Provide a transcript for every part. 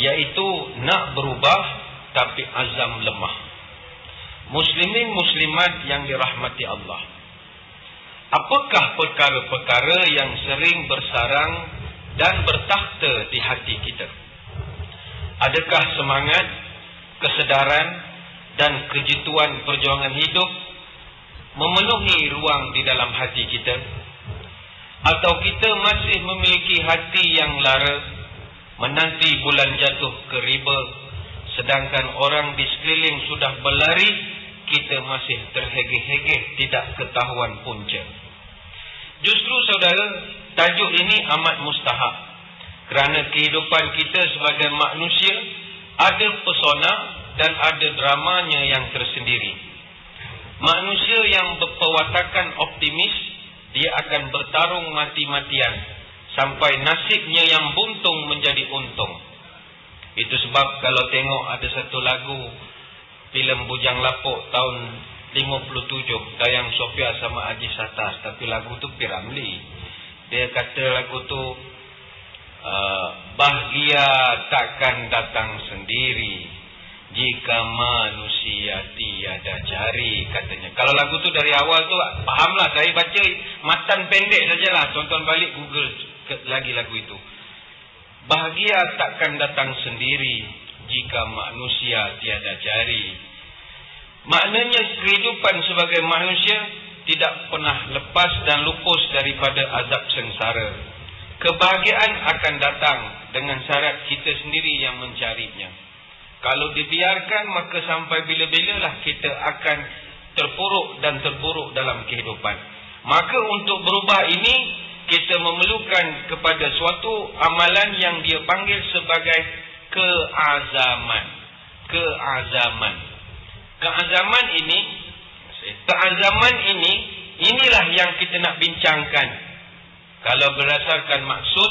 yaitu nak berubah tapi azam lemah. Muslimin muslimat yang dirahmati Allah, apakah perkara-perkara yang sering bersarang dan bertakhta di hati kita? Adakah semangat, kesedaran dan kejituan perjuangan hidup memenuhi ruang di dalam hati kita? Atau kita masih memiliki hati yang lara, menanti bulan jatuh ke riba, sedangkan orang di sekeliling sudah berlari, kita masih terhegeh-hegeh tidak ketahuan punca. Justru saudara, tajuk ini amat mustahak, kerana kehidupan kita sebagai manusia ada pesona dan ada dramanya yang tersendiri. Manusia yang berperwatakan optimis, dia akan bertarung mati-matian sampai nasibnya yang buntung menjadi untung. Itu sebab kalau tengok ada satu lagu filem Bujang Lapuk tahun 57 tayang Sofia sama Haji Satas, tapi lagu tu Piramli. Dia kata lagu tu bahagia takkan datang sendiri jika manusia tiada jari, katanya. Kalau lagu tu dari awal tu fahamlah, saya baca matan pendek sajalah, tonton balik Google lagi lagu itu. Bahagia takkan datang sendiri jika manusia tiada jari. Maknanya kehidupan sebagai manusia tidak pernah lepas dan lupus daripada azab sengsara. Kebahagiaan akan datang dengan syarat kita sendiri yang mencarinya. Kalau dibiarkan, maka sampai bila-bilalah kita akan terpuruk dan terburuk dalam kehidupan. Maka untuk berubah ini, kita memerlukan kepada suatu amalan yang dia panggil sebagai keazaman. Keazaman ini, inilah yang kita nak bincangkan. Kalau berdasarkan maksud,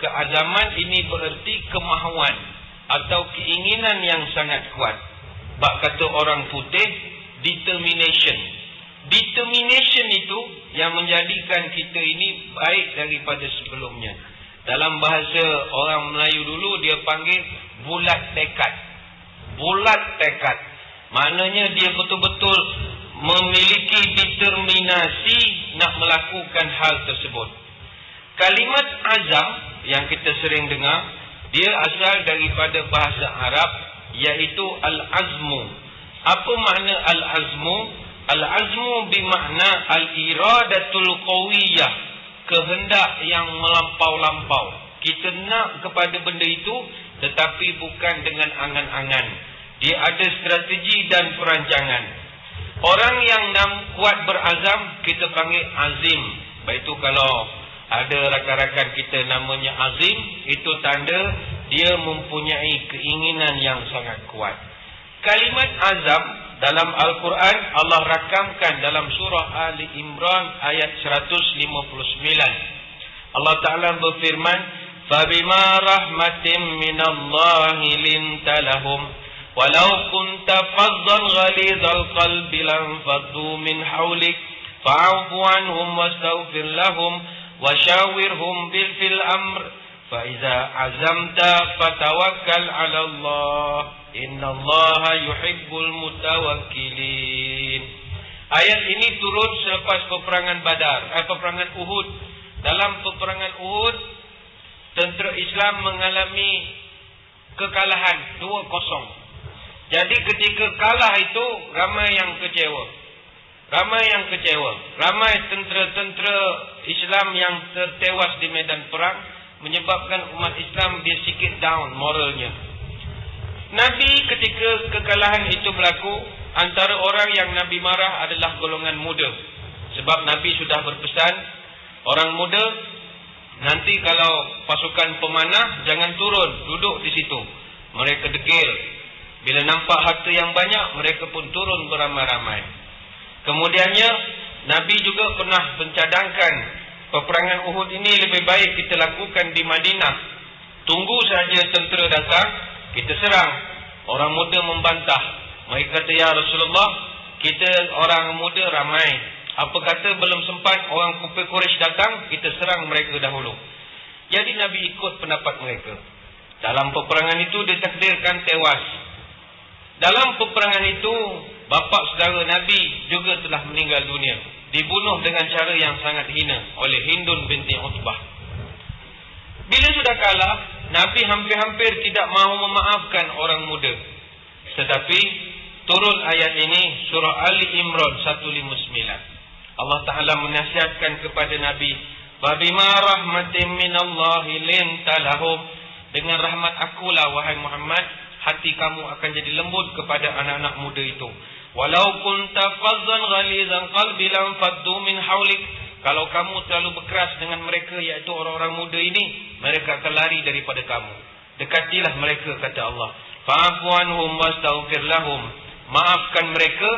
keazaman ini bererti kemahuan atau keinginan yang sangat kuat. Bak kata orang putih, determination. Determination itu yang menjadikan kita ini baik daripada sebelumnya. Dalam bahasa orang Melayu dulu, dia panggil bulat tekad. Bulat tekad. Maknanya dia betul-betul memiliki determinasi nak melakukan hal tersebut. Kalimat azam yang kita sering dengar, dia asal daripada bahasa Arab, iaitu al-azmu. Apa makna al-azmu? Al-azmu bermakna al-iradatul qawiyah, kehendak yang melampau-lampau. Kita nak kepada benda itu, tetapi bukan dengan angan-angan. Dia ada strategi dan perancangan. Orang yang kuat berazam, kita panggil azim. Baik itu kalau ada rakan-rakan kita namanya azim, itu tanda dia mempunyai keinginan yang sangat kuat. Kalimat azam dalam Al-Quran Allah rakamkan dalam surah Ali Imran ayat 159. Allah Ta'ala berfirman, فَبِمَا رَحْمَةٍ مِّنَ اللَّهِ لِنْتَ لَهُمْ وَلَوْ كُنْتَ فَظًّا غَلِيظَ الْقَلْبِ لَانفَضُّوا مِنْ حَوْلِكَ فَاعْفُ عَنْهُمْ وَاسْتَغْفِرْ لَهُمْ وَشَاوِرْهُمْ فِي الْأَمْرِ فَإِذَا عَزَمْتَ فَتَوَكَّلْ عَلَى اللَّهِ إِنَّ اللَّهَ يُحِبُّ الْمُتَوَكِّلِينَ. Ayat ini turun selepas peperangan peperangan Uhud. Dalam peperangan Uhud, tentera Islam mengalami kekalahan 2-0. Jadi ketika kalah itu, ramai yang kecewa. Ramai tentera-tentera Islam yang tertewas di medan perang, menyebabkan umat Islam dia sikit down moralnya. Nabi ketika kekalahan itu berlaku, antara orang yang Nabi marah adalah golongan muda. Sebab Nabi sudah berpesan, orang muda nanti kalau pasukan pemanah jangan turun, duduk di situ. Mereka degil. Bila nampak harta yang banyak, mereka pun turun beramai-ramai. Kemudiannya Nabi juga pernah mencadangkan, peperangan Uhud ini lebih baik kita lakukan di Madinah. Tunggu saja tentera datang, kita serang. Orang muda membantah. Mereka kata, ya Rasulullah, kita orang muda ramai. Apa kata belum sempat orang kufar Quraisy datang, kita serang mereka dahulu. Jadi Nabi ikut pendapat mereka. Dalam peperangan itu ditakdirkan tewas. Dalam peperangan itu bapa saudara Nabi juga telah meninggal dunia, dibunuh dengan cara yang sangat hina oleh Hindun binti Utbah. Bila sudah kalah, Nabi hampir-hampir tidak mahu memaafkan orang muda. Tetapi turun ayat ini, surah Ali Imran 159. Allah Ta'ala menasihatkan kepada Nabi, "Fabima rahmatin minallahi linta lahum." Dengan rahmat akulah wahai Muhammad, hati kamu akan jadi lembut kepada anak-anak muda itu. Walau kunta fazzan ghalizan qalbi lam faddu min haulik. Kalau kamu terlalu berkeras dengan mereka, iaitu orang-orang muda ini, mereka akan lari daripada kamu. Dekatilah mereka, kata Allah. Fa'fu anhum wastaghfir lahum. Maafkan mereka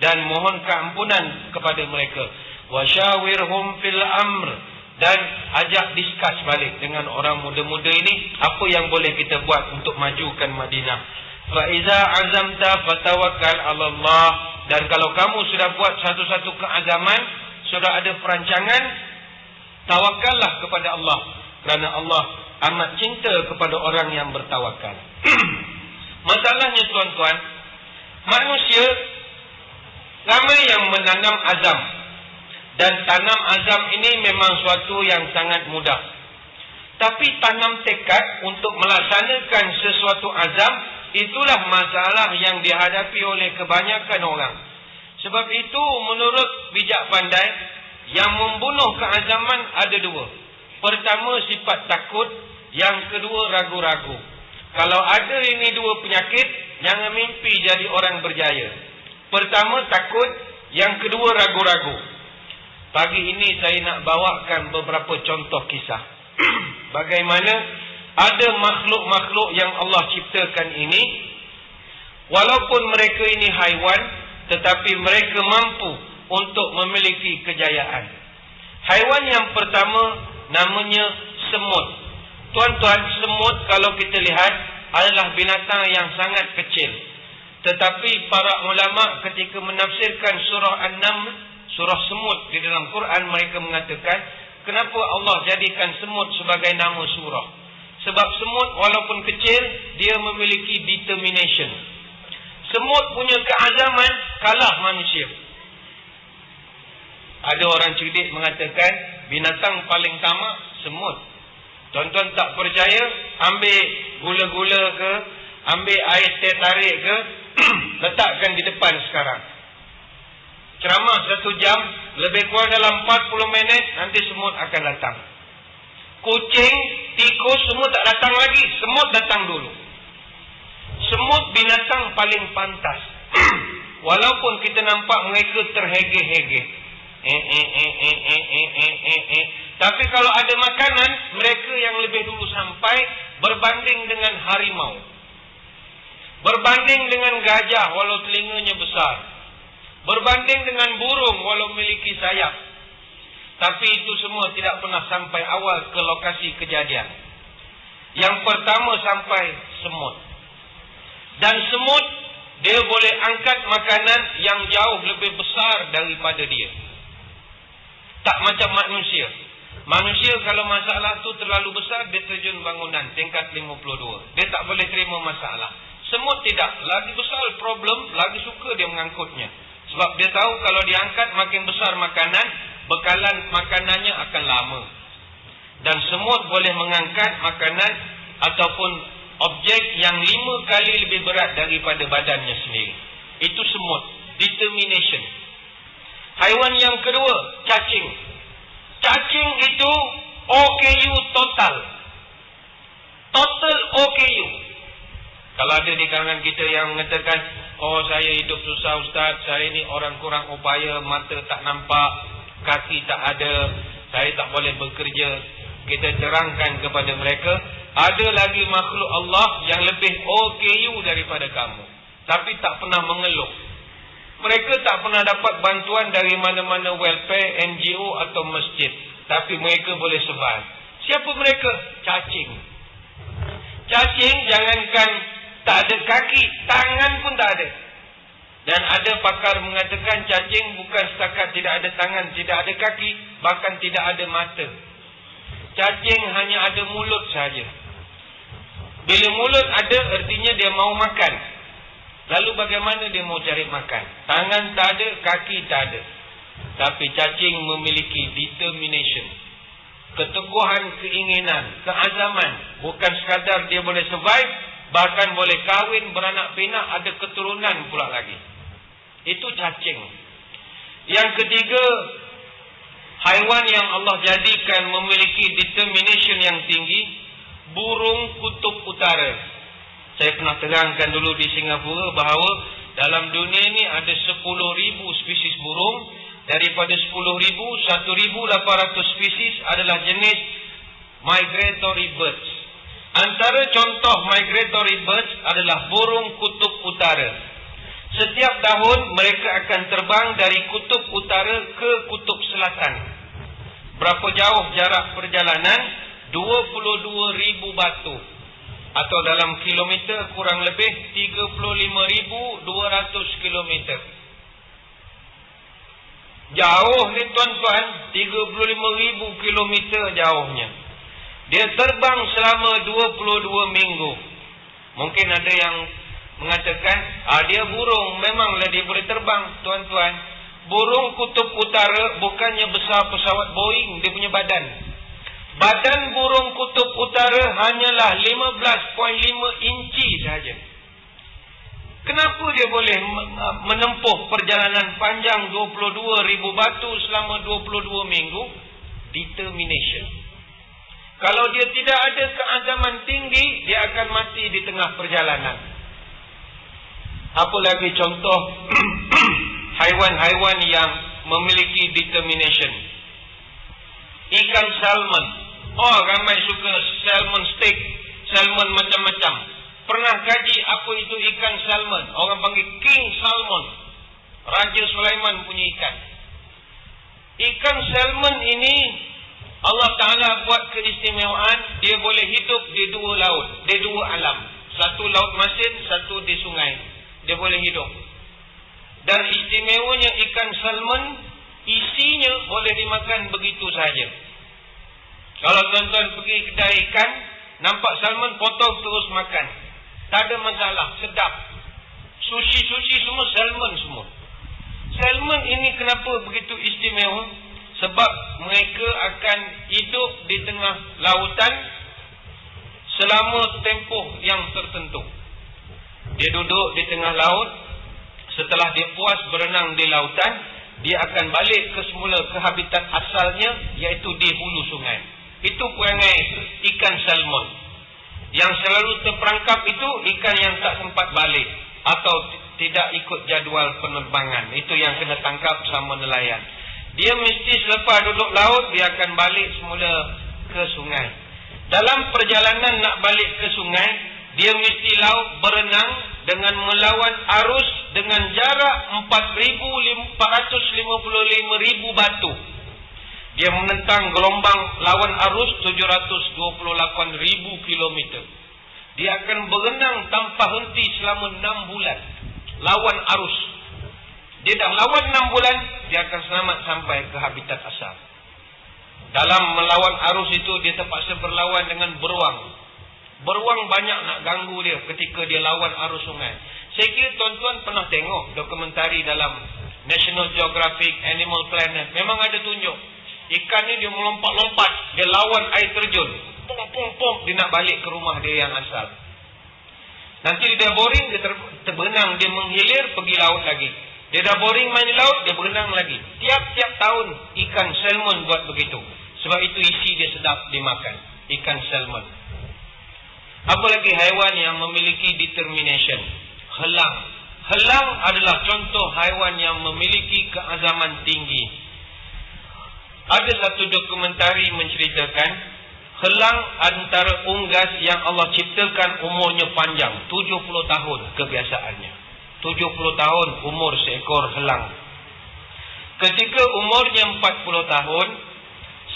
dan mohon keampunan kepada mereka. Wasyawirhum fil amr. Dan ajak diskus balik dengan orang muda-muda ini, apa yang boleh kita buat untuk majukan Madinah. Fa iza azamta fatawakkal 'ala Allah. Dan kalau kamu sudah buat satu-satu keazaman, sudah ada perancangan, tawakallah kepada Allah, kerana Allah amat cinta kepada orang yang bertawakal. Masalahnya tuan-tuan, manusia ramai yang menanam azam. Dan tanam azam ini memang suatu yang sangat mudah. Tapi tanam tekad untuk melaksanakan sesuatu azam, itulah masalah yang dihadapi oleh kebanyakan orang. Sebab itu menurut bijak pandai, yang membunuh keazaman ada dua. Pertama, sifat takut. Yang kedua, ragu-ragu. Kalau ada ini dua penyakit, jangan mimpi jadi orang berjaya. Pertama, takut. Yang kedua, ragu-ragu. Pagi ini saya nak bawakan beberapa contoh kisah. Bagaimana ada makhluk-makhluk yang Allah ciptakan ini, walaupun mereka ini haiwan, tetapi mereka mampu untuk memiliki kejayaan. Haiwan yang pertama namanya semut. Tuan-tuan, semut kalau kita lihat adalah binatang yang sangat kecil. Tetapi para ulama ketika menafsirkan surah An-Naml, surah semut di dalam Quran, mereka mengatakan, kenapa Allah jadikan semut sebagai nama surah? Sebab semut walaupun kecil, dia memiliki determination. Semut punya keazaman kalah manusia. Ada orang cerdik mengatakan, binatang paling tamak semut. Tuan-tuan tak percaya, ambil gula-gula ke, ambil air teh tarik ke, letakkan di depan sekarang. Ceramah 1 jam, lebih kurang dalam 40 minit, nanti semut akan datang. Kucing, tikus, semua tak datang lagi. Semut datang dulu. Semut binatang paling pantas. Walaupun kita nampak mereka terhege-hege. Tapi kalau ada makanan, mereka yang lebih dulu sampai, berbanding dengan harimau. Berbanding dengan gajah, walau telinganya besar. Berbanding dengan burung walau memiliki sayap. Tapi itu semua tidak pernah sampai awal ke lokasi kejadian. Yang pertama sampai semut. Dan semut, dia boleh angkat makanan yang jauh lebih besar daripada dia. Tak macam manusia. Manusia kalau masalah tu terlalu besar, dia terjun bangunan tingkat 52. Dia tak boleh terima masalah. Semut tidak. Lagi besar problem, lagi suka dia mengangkutnya. Sebab dia tahu kalau diangkat makin besar makanan, bekalan makanannya akan lama. Dan semut boleh mengangkat makanan ataupun objek yang 5 kali lebih berat daripada badannya sendiri. Itu semut. Determination. Haiwan yang kedua, cacing. Cacing itu OKU total. Total OKU. Kalau ada di kalangan kita yang mengatakan, oh saya hidup susah Ustaz, saya ni orang kurang upaya, mata tak nampak, kaki tak ada, saya tak boleh bekerja. Kita terangkan kepada mereka, ada lagi makhluk Allah yang lebih OKU daripada kamu, tapi tak pernah mengeluh. Mereka tak pernah dapat bantuan dari mana-mana welfare, NGO atau masjid, tapi mereka boleh survive. Siapa mereka? Cacing. Cacing jangankan tak ada kaki, tangan pun tak ada. Dan ada pakar mengatakan cacing bukan setakat tidak ada tangan, tidak ada kaki, bahkan tidak ada mata. Cacing hanya ada mulut saja. Bila mulut ada, artinya dia mau makan. Lalu bagaimana dia mau cari makan? Tangan tak ada, kaki tak ada. Tapi cacing memiliki determination, keteguhan keinginan, keazaman. Bukan sekadar dia boleh survive, bahkan boleh kahwin, beranak pinak, ada keturunan pula lagi. Itu cacing. Yang ketiga, haiwan yang Allah jadikan memiliki determination yang tinggi, burung kutub utara. Saya pernah terangkan dulu di Singapura bahawa dalam dunia ini ada 10,000 spesies burung. Daripada 10,000, 1,800 spesies adalah jenis migratory birds. Antara contoh migratory birds adalah burung kutub utara. Setiap tahun mereka akan terbang dari kutub utara ke kutub selatan. Berapa jauh jarak perjalanan? 22,000 batu. Atau dalam kilometer kurang lebih 35,200 kilometer. Jauh ni tuan-tuan, 35,000 kilometer jauhnya. Dia terbang selama 22 minggu. Mungkin ada yang mengatakan, dia burung, memanglah dia boleh terbang. Tuan-tuan, burung kutub utara bukannya besar pesawat Boeing, dia punya badan. Badan burung kutub utara hanyalah 15.5 inci sahaja. Kenapa dia boleh menempuh perjalanan panjang 22,000 batu selama 22 minggu? Determination. Kalau dia tidak ada keazaman tinggi, dia akan mati di tengah perjalanan. Apa lagi contoh haiwan-haiwan yang memiliki determination? Ikan salmon. Oh, ramai suka salmon steak, salmon macam-macam. Pernah kaji apa itu ikan salmon? Orang panggil king salmon. Raja Sulaiman punya ikan. Ikan salmon ini Allah Ta'ala buat keistimewaan. Dia boleh hidup di dua laut, di dua alam. Satu laut masin, satu di sungai. Dia boleh hidup. Dan istimewanya ikan salmon, isinya boleh dimakan begitu saja. Kalau tuan-tuan pergi kedai ikan, nampak salmon, potong terus makan. Tak ada masalah, sedap. Sushi semua salmon semua. Salmon ini kenapa begitu istimewa? Sebab mereka akan hidup di tengah lautan selama tempoh yang tertentu. Dia duduk di tengah laut. Setelah dia puas berenang di lautan, dia akan balik ke semula ke habitat asalnya, iaitu di hulu sungai. Itu perangai ikan salmon. Yang selalu terperangkap itu ikan yang tak sempat balik atau tidak ikut jadual penerbangan. Itu yang kena tangkap sama nelayan. Dia mesti selepas duduk laut, dia akan balik semula ke sungai. Dalam perjalanan nak balik ke sungai, dia mesti laut berenang dengan melawan arus dengan jarak 455,000 batu. Dia menentang gelombang lawan arus 728,000 kilometer. Dia akan berenang tanpa henti selama 6 bulan. Lawan arus. Dia dah lawan 6 bulan, dia akan selamat sampai ke habitat asal. Dalam melawan arus itu, dia terpaksa berlawan dengan beruang. Beruang banyak nak ganggu dia ketika dia lawan arus sungai. Saya kira tuan-tuan pernah tengok dokumentari dalam National Geographic Animal Planet. Memang ada tunjuk. Ikan ni dia melompat-lompat, dia lawan air terjun. Pom, dia nak balik ke rumah dia yang asal. Nanti dia dah boring, dia terbenang, dia menghilir, pergi laut lagi. Dia dah boring main di laut, dia berenang lagi. Tiap-tiap tahun ikan salmon buat begitu. Sebab itu isi dia sedap dimakan. Ikan salmon. Apa lagi haiwan yang memiliki determination? Helang. Helang adalah contoh haiwan yang memiliki keazaman tinggi. Ada satu dokumentari menceritakan helang antara unggas yang Allah ciptakan umurnya panjang, 70 tahun kebiasaannya. 70 tahun umur seekor helang. Ketika umurnya 40 tahun,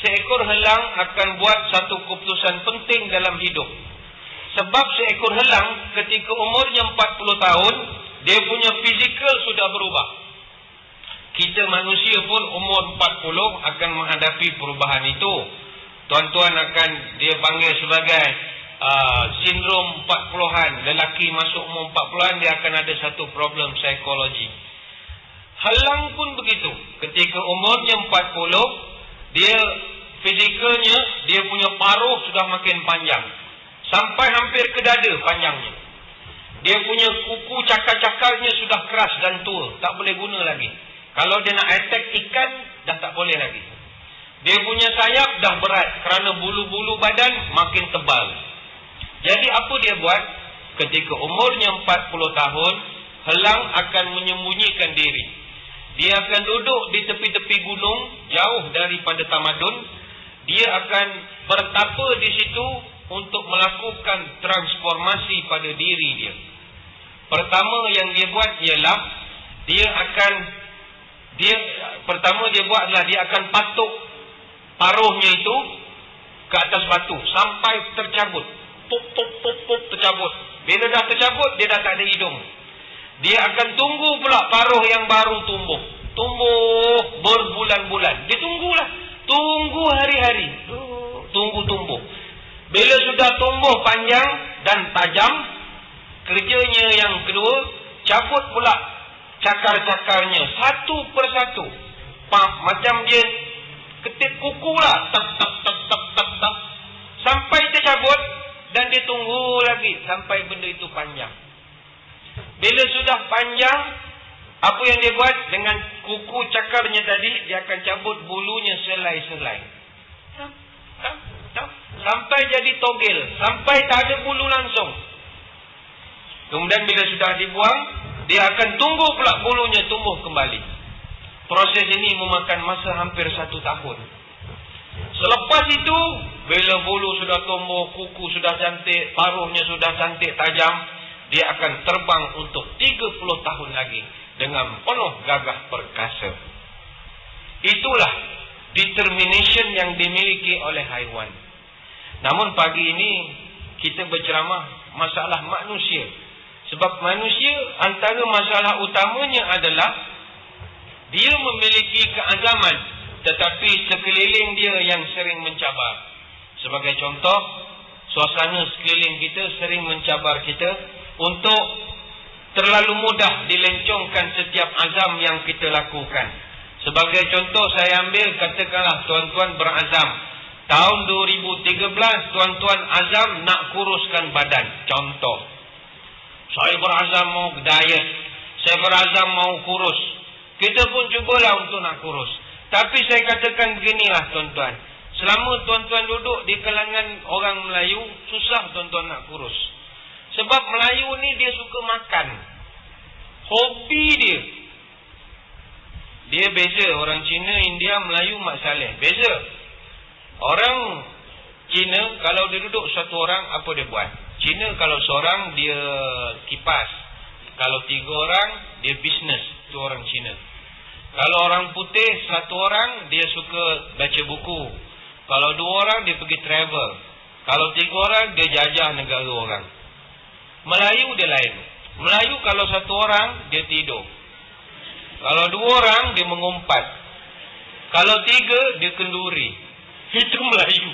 seekor helang akan buat satu keputusan penting dalam hidup. Sebab seekor helang ketika umurnya 40 tahun, dia punya fizikal sudah berubah. Kita manusia pun umur 40 akan menghadapi perubahan itu. Tuan-tuan akan dia panggil sebagai sindrom 40-an, lelaki masuk umur 40-an, dia akan ada satu problem psikologi. Helang pun begitu. Ketika umurnya 40, dia fizikalnya, dia punya paruh sudah makin panjang. Sampai hampir ke dada panjangnya. Dia punya kuku cakar-cakarnya sudah keras dan tua. Tak boleh guna lagi. Kalau dia nak attack ikan, dah tak boleh lagi. Dia punya sayap dah berat kerana bulu-bulu badan makin tebal. Jadi apa dia buat? Ketika umurnya 40 tahun, helang akan menyembunyikan diri. Dia akan duduk di tepi-tepi gunung, jauh daripada tamadun. Dia akan bertapa di situ untuk melakukan transformasi pada diri dia. Pertama yang dia buat ialah pertama dia buat adalah dia akan patuk paruhnya itu ke atas batu sampai tercabut. Pop tercabut. Bila dah tercabut, dia dah tak ada hidung. Dia akan tunggu pula paruh yang baru tumbuh. Tumbuh berbulan-bulan. Dia tunggulah. Tunggu hari-hari. Tunggu tumbuh. Bila sudah tumbuh panjang dan tajam, kerjanya yang kedua, cabut pula cakar-cakarnya satu persatu. Macam dia ketik kuku lah. Tak. Sampai tercabut dan dia tunggu lagi sampai benda itu panjang. Bila sudah panjang, apa yang dia buat dengan kuku cakarnya tadi, dia akan cabut bulunya selai-selai. Sampai jadi togel, sampai tak ada bulu langsung. Kemudian bila sudah dibuang, dia akan tunggu pula bulunya tumbuh kembali. Proses ini memakan masa hampir 1 tahun. Selepas itu, bila bulu sudah tumbuh, kuku sudah cantik, paruhnya sudah cantik, tajam, dia akan terbang untuk 30 tahun lagi dengan penuh gagah perkasa. Itulah determination yang dimiliki oleh haiwan. Namun pagi ini kita berceramah masalah manusia. Sebab manusia antara masalah utamanya adalah dia memiliki keazaman, tetapi sekeliling dia yang sering mencabar. Sebagai contoh, suasana sekeliling kita sering mencabar kita untuk terlalu mudah dilencongkan setiap azam yang kita lakukan. Sebagai contoh, saya ambil, katakanlah tuan-tuan berazam tahun 2013, tuan-tuan azam nak kuruskan badan. Contoh, saya berazam mau diet, saya berazam mau kurus. Kita pun cubalah untuk nak kurus. Tapi saya katakan beginilah tuan-tuan, selama tuan-tuan duduk di kalangan orang Melayu, susah tuan-tuan nak kurus. Sebab Melayu ni dia suka makan. Hobi dia. Dia beza. Orang Cina, India, Melayu, Mak Saleh. Beza. Orang Cina, kalau dia duduk satu orang, apa dia buat? Cina kalau seorang, dia kipas. Kalau 3 orang, dia bisnes. Itu orang Cina. Kalau orang putih, 1 orang, dia suka baca buku. Kalau 2 orang, dia pergi travel. Kalau 3 orang, dia jajah negara orang. Melayu dia lain. Melayu kalau 1 orang, dia tidur. Kalau 2 orang, dia mengumpat. Kalau 3, dia kenduri. Itu Melayu.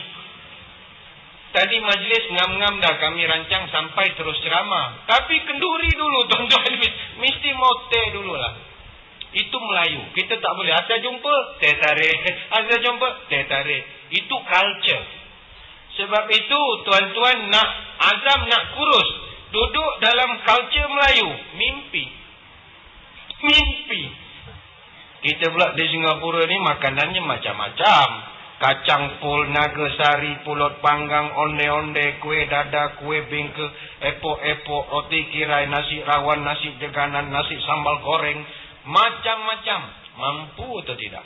Tadi majlis ngam-ngam dah kami rancang sampai terus ceramah. Tapi kenduri dulu tuan-tuan. Mesti mau teh dululah. Itu Melayu. Kita tak boleh asal jumpa, teh tarik. Asal jumpa, teh tarik. Itu culture. Sebab itu tuan-tuan nak azam nak kurus, duduk dalam culture Melayu, mimpi. Kita pula di Singapura ni makanannya macam-macam. Kacang pul, naga sari, pulut panggang, onde-onde, kuih dada, kuih bingke, epok-epok, roti kirai, nasi rawan, nasi jeganan, nasi sambal goreng. Macam-macam. Mampu atau tidak?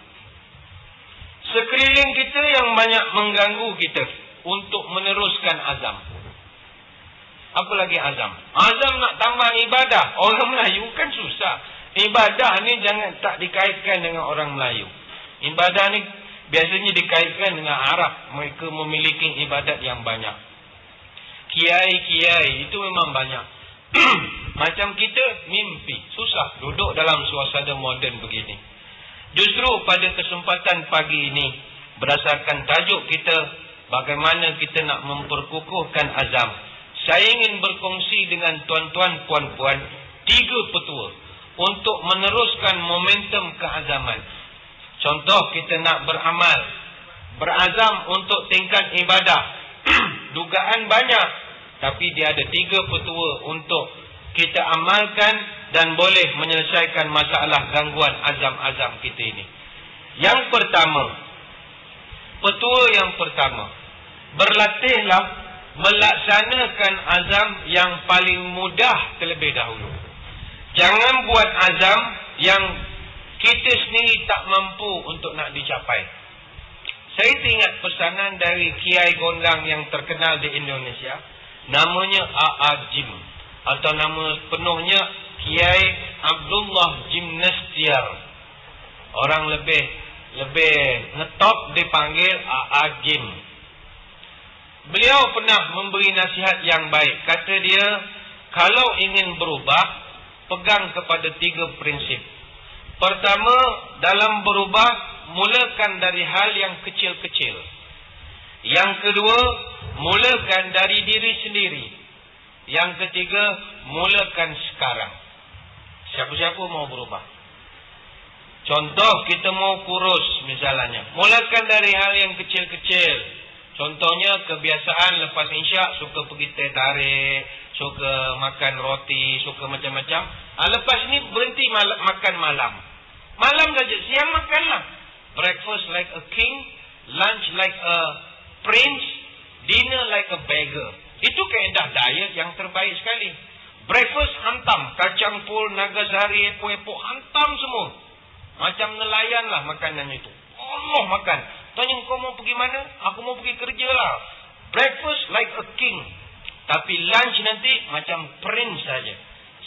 Sekeliling kita yang banyak mengganggu kita untuk meneruskan azam. Apa lagi azam? Azam nak tambah ibadah. Orang Melayu kan susah. Ibadah ni jangan tak dikaitkan dengan orang Melayu. Ibadah ni biasanya dikaitkan dengan Arab. Mereka memiliki ibadat yang banyak. Kiai-kiai itu memang banyak. Macam kita mimpi. Susah duduk dalam suasana moden begini. Justru pada kesempatan pagi ini, berdasarkan tajuk kita, bagaimana kita nak memperkukuhkan azam. Saya ingin berkongsi dengan tuan-tuan, puan-puan 3 petua untuk meneruskan momentum keazaman. Contoh, kita nak beramal, berazam untuk tingkat ibadah. Dugaan banyak, tapi dia ada 3 petua untuk kita amalkan dan boleh menyelesaikan masalah gangguan azam-azam kita ini. Yang pertama, petua yang pertama, berlatihlah melaksanakan azam yang paling mudah terlebih dahulu. Jangan buat azam yang kita sendiri tak mampu untuk nak dicapai. Saya teringat pesanan dari Kiai Gondang yang terkenal di Indonesia, namanya A.A. Jim, atau nama penuhnya Kiai Abdullah Jim Nastiar. Orang lebih ngetop dipanggil A.A. Jim. Beliau pernah memberi nasihat yang baik. Kata dia, kalau ingin berubah, pegang kepada 3 prinsip. Pertama, dalam berubah, mulakan dari hal yang kecil-kecil. Yang kedua, mulakan dari diri sendiri. Yang ketiga, mulakan sekarang. Siapa-siapa mau berubah? Contoh, kita mau kurus misalnya. Mulakan dari hal yang kecil-kecil. Contohnya, kebiasaan lepas insyak suka pergi teh tarik, suka makan roti, suka macam-macam. Lepas ni berhenti makan malam. Malam saja, siang makanlah. Breakfast like a king, lunch like a prince, dinner like a beggar. Itu kaedah diet yang terbaik sekali. Breakfast hantam, kacang pul, naga sari, epok-epok, hantam semua. Macam nelayan lah makanan itu. Allah makan. Tanya, kau mau pergi mana? Aku mau pergi kerja lah. Breakfast like a king. Tapi lunch nanti macam prince saja.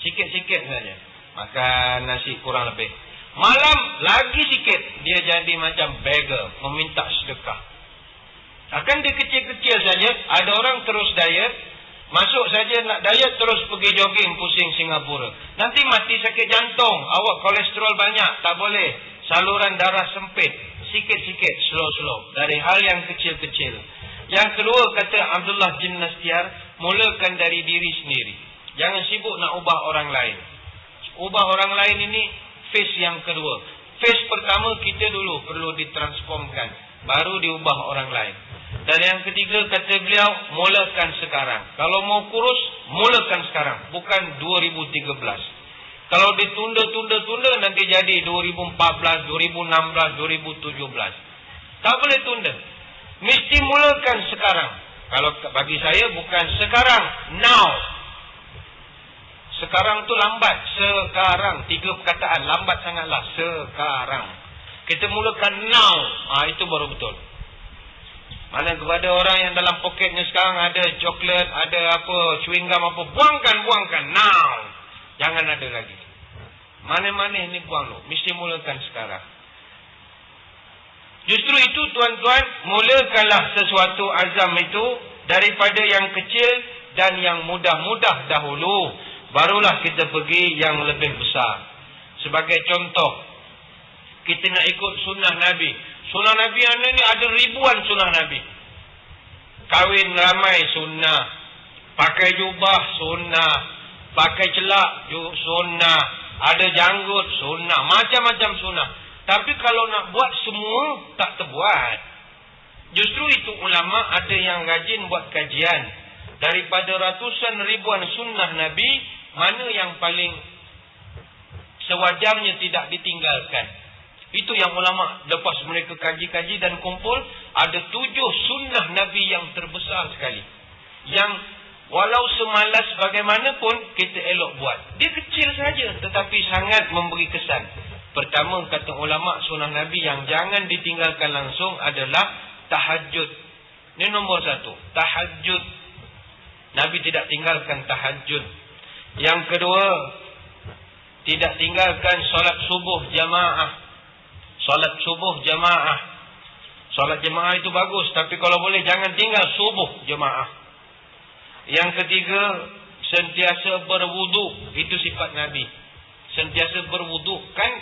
Sikit-sikit saja. Makan nasi kurang lebih. Malam lagi sikit. Dia jadi macam beggar. Meminta sedekah. Akan dia kecil-kecil saja. Ada orang terus diet. Masuk saja nak diet, terus pergi jogging pusing Singapura. Nanti mati sakit jantung. Awak kolesterol banyak. Tak boleh. Saluran darah sempit. Sikit-sikit, slow-slow. Dari hal yang kecil-kecil. Yang kedua, kata Abdullah Jim Nastiar, mulakan dari diri sendiri. Jangan sibuk nak ubah orang lain. Ubah orang lain ini phase yang kedua. Phase pertama, kita dulu perlu ditransformkan. Baru diubah orang lain. Dan yang ketiga, kata beliau, mulakan sekarang. Kalau mau kurus, mulakan sekarang. Bukan 2013. Kalau ditunda-tunda nanti jadi 2014, 2016, 2017. Tak boleh tunda. Mesti mulakan sekarang. Kalau bagi saya bukan sekarang, now. Sekarang tu lambat. Sekarang. 3 perkataan. Lambat sangatlah. Sekarang. Kita mulakan now. Itu baru betul. Mana kepada orang yang dalam poketnya sekarang ada coklat, ada apa, chewing gum apa. Buangkan. Now. Jangan ada lagi. Mana-mana ni buang lu. Mesti mulakan sekarang. Justru itu tuan-tuan, mulakanlah sesuatu azam itu daripada yang kecil dan yang mudah-mudah dahulu. Barulah kita pergi yang lebih besar. Sebagai contoh, kita nak ikut sunnah Nabi. Sunnah Nabi ini ada ribuan sunnah Nabi. Kahwin ramai sunnah. Pakai jubah sunnah. Pakai celak sunnah. Ada janggut sunnah. Macam-macam sunnah. Tapi kalau nak buat semua, tak terbuat. Justru itu ulama ada yang rajin buat kajian. Daripada ratusan ribuan sunnah Nabi, mana yang paling sewajarnya tidak ditinggalkan. Itu yang ulama lepas mereka kaji-kaji dan kumpul, ada 7 sunnah Nabi yang terbesar sekali. Yang walau semalas bagaimanapun kita elok buat. Dia kecil saja tetapi sangat memberi kesan. Pertama, kata ulama, sunnah Nabi yang jangan ditinggalkan langsung adalah tahajud. Ini nombor 1. Tahajud. Nabi tidak tinggalkan tahajud. Yang kedua, tidak tinggalkan solat subuh jamaah. Solat subuh jamaah. Solat jamaah itu bagus, tapi kalau boleh jangan tinggal subuh jamaah. Yang ketiga, sentiasa berwudu. Itu sifat Nabi. Sentiasa berwudu. Kan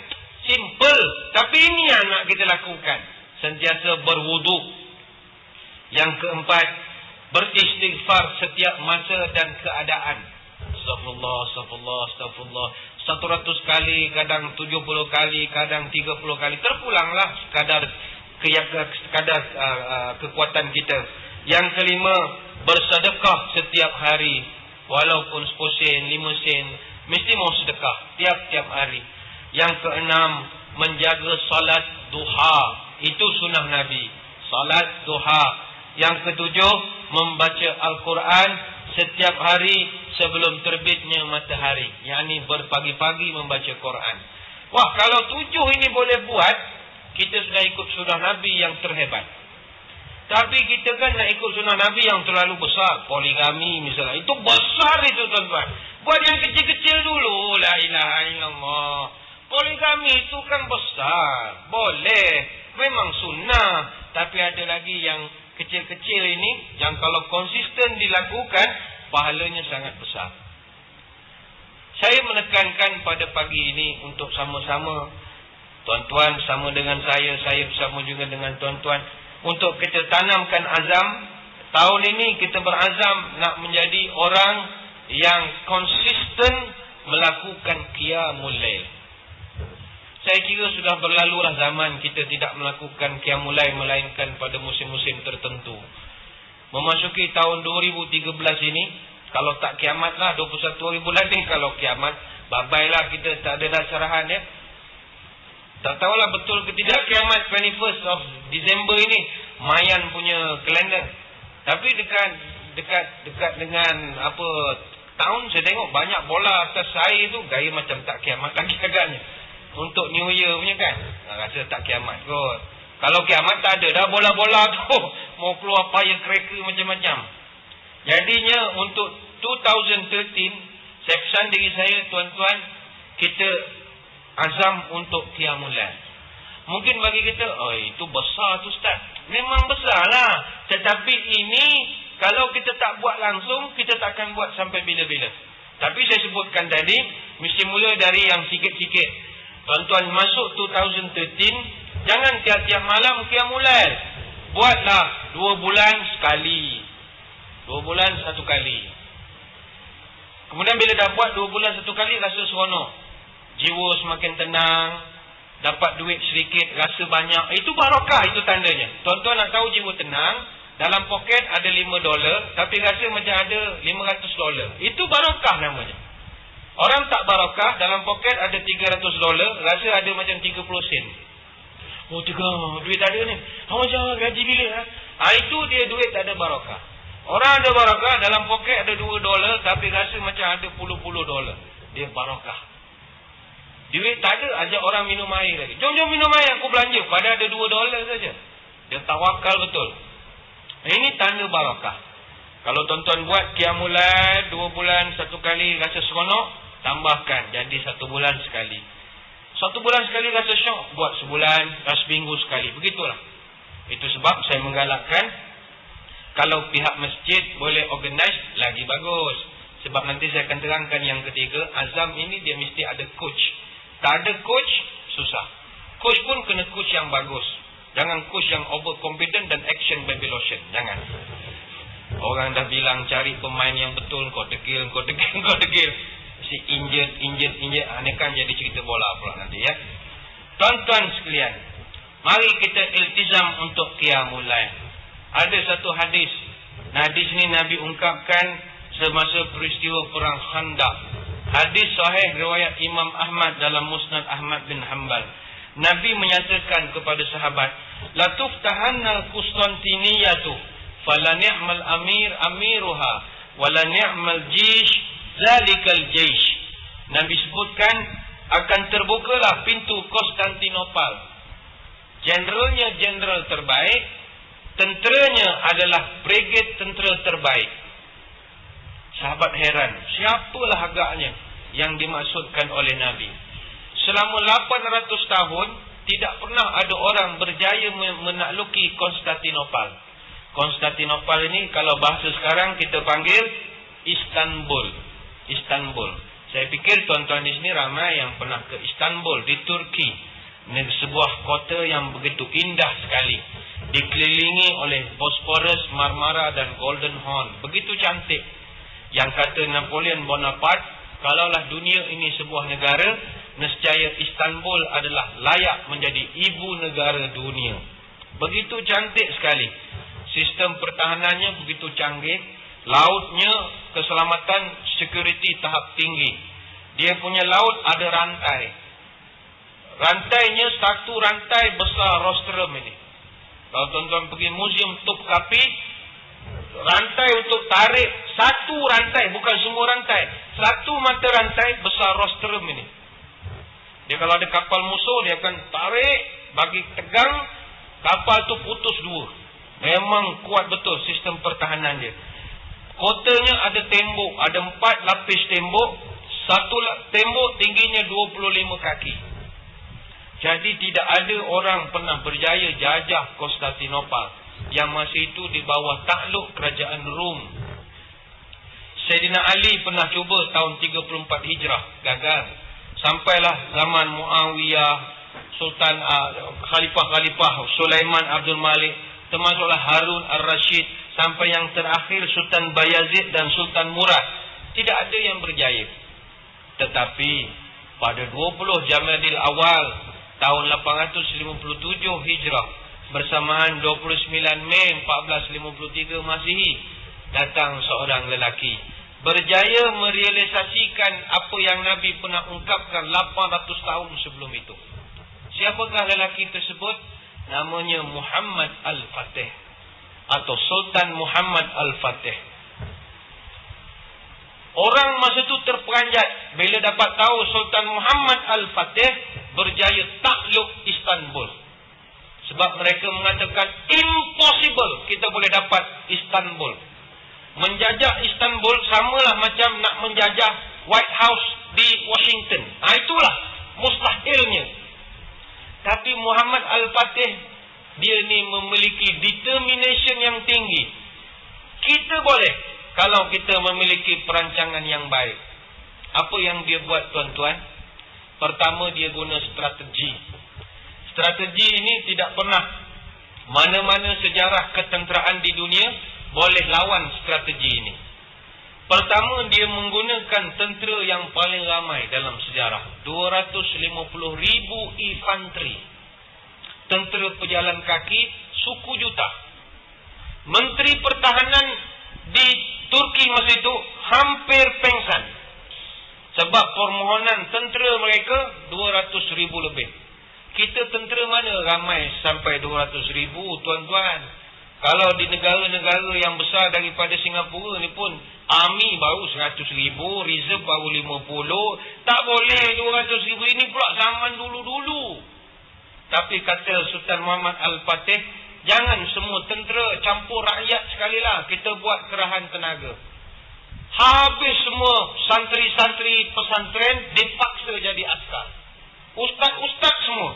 simple, tapi ini yang nak kita lakukan. Sentiasa berwudu. Yang keempat, beristighfar setiap masa dan keadaan. Astagfirullah, astagfirullah, astagfirullah. 100 kali, kadang 70 kali, kadang 30 kali. Terpulanglah kadar kekuatan kita. Yang kelima, bersedekah setiap hari. Walaupun 10 sen, 5 sen, mesti mau sedekah tiap-tiap hari. Yang keenam, menjaga salat duha. Itu sunnah Nabi, salat duha. Yang ketujuh, membaca Al-Quran setiap hari sebelum terbitnya matahari. Yakni berpagi-pagi membaca Quran. Wah, kalau 7 ini boleh buat, kita sudah ikut sunnah Nabi yang terhebat. Tapi kita kan nak ikut sunnah Nabi yang terlalu besar. Poligami misalnya, itu besar itu tuan-tuan. Buat yang kecil-kecil dulu. La ilaha illallah. Poligami itu kan besar, boleh, memang sunnah. Tapi ada lagi yang kecil-kecil ini, yang kalau konsisten dilakukan, pahalanya sangat besar. Saya menekankan pada pagi ini untuk sama-sama, tuan-tuan sama dengan saya bersama juga dengan tuan-tuan, untuk kita tanamkan azam. Tahun ini kita berazam nak menjadi orang yang konsisten melakukan qiyamul lail. Saya kira sudah berlalulah zaman kita tidak melakukan qiyamul lail melainkan pada musim-musim tertentu. Memasuki tahun 2013 ini, kalau tak kiamat lah, 21 hari bulan ni kalau kiamat, babailah kita tak ada dah sarahan ya. Tak tahulah betul ke tidak kiamat 21st of December ini, Mayan punya kalender. Tapi dekat dengan apa tahun, saya tengok banyak bola atas air tu gaya macam tak kiamat lagi agaknya. Untuk New Year punya kan, rasa tak kiamat kot. Kalau kiamat tak ada dah bola-bola tu, mau keluar firecracker macam-macam. Jadinya untuk 2013, saya pesan diri saya, tuan-tuan, kita azam untuk qiyamul lail. Mungkin bagi kita, oh itu besar tu Ustaz. Memang besar lah. Tetapi ini, kalau kita tak buat langsung, kita tak akan buat sampai bila-bila. Tapi saya sebutkan tadi, mesti mula dari yang sikit-sikit. Tuan-tuan masuk 2013, jangan tiap-tiap malam qiyamul lail. Buatlah 2 bulan sekali. 2 bulan 1 kali. Kemudian bila dah buat 2 bulan 1 kali, rasa seronok. Jiwa semakin tenang. Dapat duit sedikit, rasa banyak. Itu barakah, itu tandanya. Tuan-tuan nak tahu jiwa tenang, dalam poket ada $5, tapi rasa macam ada $500. Itu barakah namanya. Orang tak barakah, dalam poket ada $300, rasa ada macam 30 sen. Oh, duit tak ada ni. Macam gaji bila? Itu dia duit tak ada barakah. Orang ada barakah, dalam poket ada $2, tapi rasa macam ada puluh-puluh dolar. Dia barakah. Duit tak ada, ajak orang minum air lagi. Jom minum air, aku belanja. Pada ada $2 saja. Dia tawakal betul. Ini tanda barakah. Kalau tuan-tuan buat qiyamul lail 2 bulan 1 kali rasa seronok, tambahkan jadi 1 bulan sekali. 1 bulan sekali rasa syok, buat sebulan, seminggu sekali. Begitulah. Itu sebab saya menggalakkan, kalau pihak masjid boleh organize, lagi bagus. Sebab nanti saya akan terangkan yang ketiga, azam ini dia mesti ada coach. Tak ada coach, susah. Coach pun kena coach yang bagus. Jangan coach yang overconfident dan action baby lotion. Jangan. Orang dah bilang cari pemain yang betul, kau degil. Si injet. Ini kan jadi cerita bola pula nanti ya. Tuan-tuan sekalian, mari kita iltizam untuk qiyamul lail. Ada satu hadis. Hadis ini Nabi ungkapkan semasa peristiwa perang Khandaq. Hadis sahih riwayat Imam Ahmad dalam Musnad Ahmad bin Hanbal. Nabi menyatakan kepada sahabat, la tuftahanna Qustantiniyatu fala ni'mal amiruha wala ni'mal jish zalikal jish. Nabi sebutkan akan terbukalah pintu Konstantinopel. Generalnya general terbaik, tenteranya adalah brigade tentera terbaik. Sahabat heran, siapalah agaknya yang dimaksudkan oleh Nabi? Selama 800 tahun tidak pernah ada orang berjaya menakluki Konstantinopel. Konstantinopel ini kalau bahasa sekarang kita panggil Istanbul. Saya pikir tuan-tuan di sini ramai yang pernah ke Istanbul di Turki. Sebuah kota yang begitu indah sekali. dikelilingi oleh Bosphorus, Marmara dan Golden Horn. Begitu cantik. Yang kata Napoleon Bonaparte, kalaulah dunia ini sebuah negara, nescaya Istanbul adalah layak menjadi ibu negara dunia. Begitu cantik sekali. Sistem pertahanannya begitu canggih. Lautnya keselamatan security tahap tinggi. Dia punya laut ada rantai. Rantainya satu rantai besar rostrum ini. Kalau tuan-tuan pergi museum Topkapi, rantai untuk tarik satu rantai, bukan semua rantai. Satu mata rantai besar rostrum ini. Dia kalau ada kapal musuh, dia akan tarik, bagi tegang, kapal tu putus dua. Memang kuat betul sistem pertahanan dia. Kotanya ada tembok, ada 4 lapis tembok. Satu tembok tingginya 25 kaki. Jadi tidak ada orang pernah berjaya jajah Konstantinopel yang masa itu di bawah takluk kerajaan Rom. Sayyidina Ali pernah cuba tahun 34 Hijrah, gagal. Sampailah zaman Muawiyah, Sultan Khalifah Sulaiman Abdul Malik, termasuklah Harun Ar-Rashid, sampai yang terakhir Sultan Bayazid dan Sultan Murad. Tidak ada yang berjaya. Tetapi pada 20 Jamadil Awal tahun 857 Hijrah, bersamaan 29 Mei 1453 Masihi, datang seorang lelaki berjaya merealisasikan apa yang Nabi pernah ungkapkan 800 tahun sebelum itu. Siapakah lelaki tersebut? Namanya Muhammad Al-Fatih atau Sultan Muhammad Al-Fatih. Orang masa itu terperanjat bila dapat tahu Sultan Muhammad Al-Fatih berjaya takluk Istanbul. Sebab mereka mengatakan impossible kita boleh dapat Istanbul. Menjajah Istanbul samalah macam nak menjajah White House di Washington. Itulah mustahilnya. Tapi Muhammad Al-Fatih, dia ni memiliki determination yang tinggi. Kita boleh kalau kita memiliki perancangan yang baik. Apa yang dia buat, tuan-tuan? Pertama, dia guna strategi. Strategi ini tidak pernah mana-mana sejarah ketenteraan di dunia boleh lawan strategi ini. Pertama, dia menggunakan tentera yang paling ramai dalam sejarah. 250,000 infanteri. Tentera pejalan kaki, suku juta. Menteri Pertahanan di Turki masa itu hampir pengsan. Sebab permohonan tentera mereka 200,000 lebih. Kita tentera mana ramai sampai 200,000, tuan-tuan? Kalau di negara-negara yang besar daripada Singapura ni pun army baru 100,000, reserve baru 50. Tak boleh 200,000 ini pula zaman dulu-dulu. Tapi kata Sultan Muhammad Al-Fatih, jangan semua tentera campur rakyat sekalilah. Kita buat kerahan tenaga. Habis semua santri-santri pesantren dipaksa jadi askar. Ustaz-ustaz semua.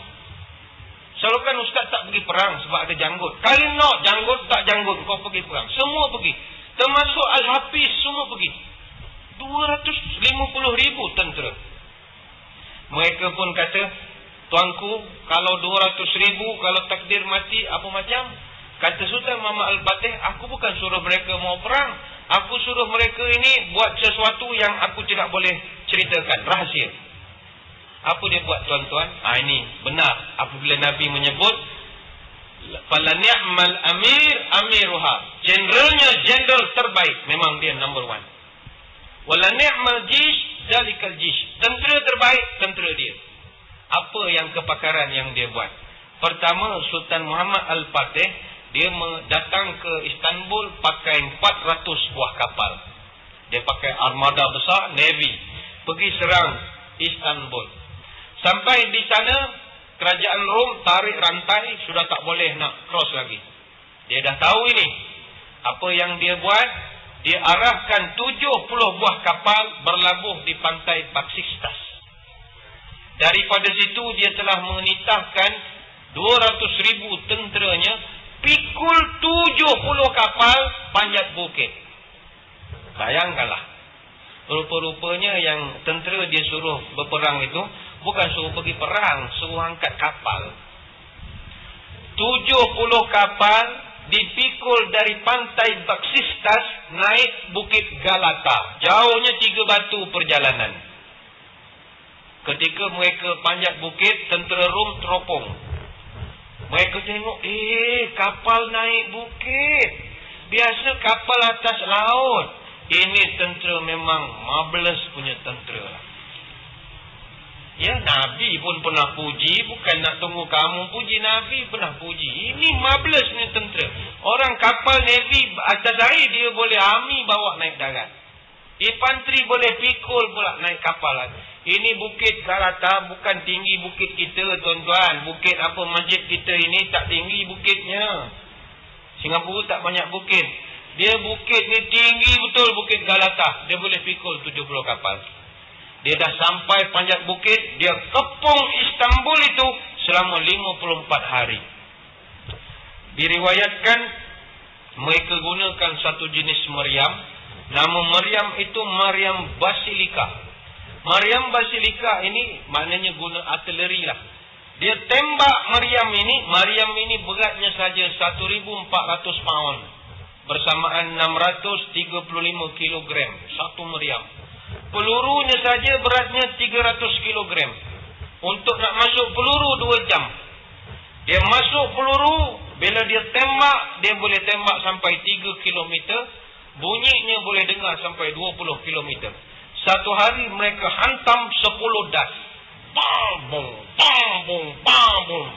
Selalu kan ustaz tak pergi perang sebab ada janggut. Kali nak janggut tak janggut kau pergi perang. Semua pergi. Termasuk Al-Hafiz semua pergi. 250,000 tentera. Mereka pun kata, tuanku, kalau 200,000, kalau takdir mati, apa macam? Kata Sultan Muhammad Al-Fatih, aku bukan suruh mereka mau perang. Aku suruh mereka ini buat sesuatu yang aku tidak boleh ceritakan. Rahsia. Apa dia buat, tuan-tuan? Ini benar. Apabila Nabi menyebut, fala ni'mal amir amiruha. Generalnya general terbaik. Memang dia number one. Wala ni'mal jish zalikal jish. Tentera terbaik, tentera dia. Apa yang kepakaran yang dia buat? Pertama, Sultan Muhammad Al-Fatih, dia datang ke Istanbul pakai 400 buah kapal. Dia pakai armada besar, Navy. Pergi serang Istanbul. Sampai di sana, kerajaan Rom tarik rantai, sudah tak boleh nak cross lagi. Dia dah tahu ini. Apa yang dia buat? Dia arahkan 70 buah kapal berlabuh di pantai Baksistas. Daripada situ dia telah menitahkan 200,000 tenteranya pikul 70 kapal panjat bukit. Bayangkanlah. Rupa-rupanya yang tentera dia suruh berperang itu bukan suruh pergi perang, suruh angkat kapal. 70 kapal dipikul dari pantai Baksistas naik Bukit Galata. Jauhnya 3 batu perjalanan. Ketika mereka panjat bukit, tentera Rom teropong. Mereka tengok, kapal naik bukit. Biasa kapal atas laut. Ini tentera memang marvelous punya tentera. Ya, Nabi pun pernah puji. Bukan nak tunggu kamu puji, Nabi pernah puji. Ini marvelous punya tentera. Orang kapal Navy atas air, dia boleh army bawa naik darat. Infanteri boleh pikul pula naik kapal lagi. Ini Bukit Galata bukan tinggi bukit kita, tuan-tuan. Bukit apa masjid kita ini tak tinggi bukitnya. Singapura tak banyak bukit. Dia bukit ni tinggi betul, Bukit Galata. Dia boleh pikul 70 kapal. Dia dah sampai panjat bukit, dia kepung Istanbul itu selama 54 hari. Diriwayatkan mereka gunakan satu jenis meriam. Nama meriam itu Meriam Basilika. Meriam Basilika ini maknanya guna artileri lah. Dia tembak meriam ini beratnya saja 1,400 pound. Bersamaan 635 kilogram. Satu meriam. Pelurunya saja beratnya 300 kilogram. Untuk nak masuk peluru 2 jam. Dia masuk peluru, bila dia tembak, dia boleh tembak sampai 3 kilometer. Bunyinya boleh dengar sampai 20 kilometer. Satu hari mereka hantam 10 das. Bang, bung, bang, bung, bang, bung.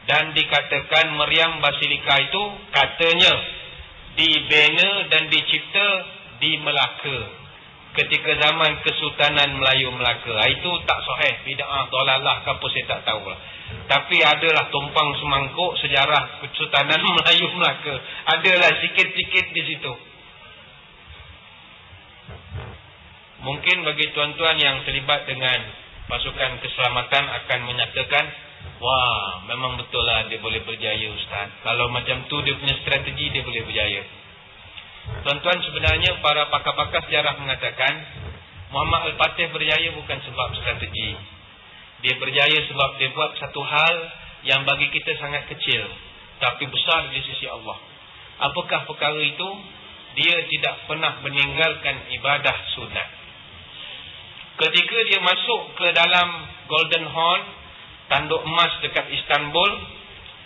Dan dikatakan meriam Basilika itu katanya dibina dan dicipta di Melaka ketika zaman Kesultanan Melayu Melaka. Itu tak sahih, bid'ah, dalalah ke apa saya tak tahulah. Tapi adalah tumpang semangkuk sejarah Kesultanan Melayu Melaka. Adalah sikit-sikit di situ. Mungkin bagi tuan-tuan yang terlibat dengan pasukan keselamatan akan menyatakan, wah, memang betul lah dia boleh berjaya, Ustaz. Kalau macam tu dia punya strategi, dia boleh berjaya. Tuan-tuan, sebenarnya para pakar-pakar sejarah mengatakan Muhammad Al-Fatih berjaya bukan sebab strategi. Dia berjaya sebab dia buat satu hal yang bagi kita sangat kecil, tapi besar di sisi Allah. Apakah perkara itu? Dia tidak pernah meninggalkan ibadah sunat. Ketika dia masuk ke dalam Golden Horn, tanduk emas dekat Istanbul,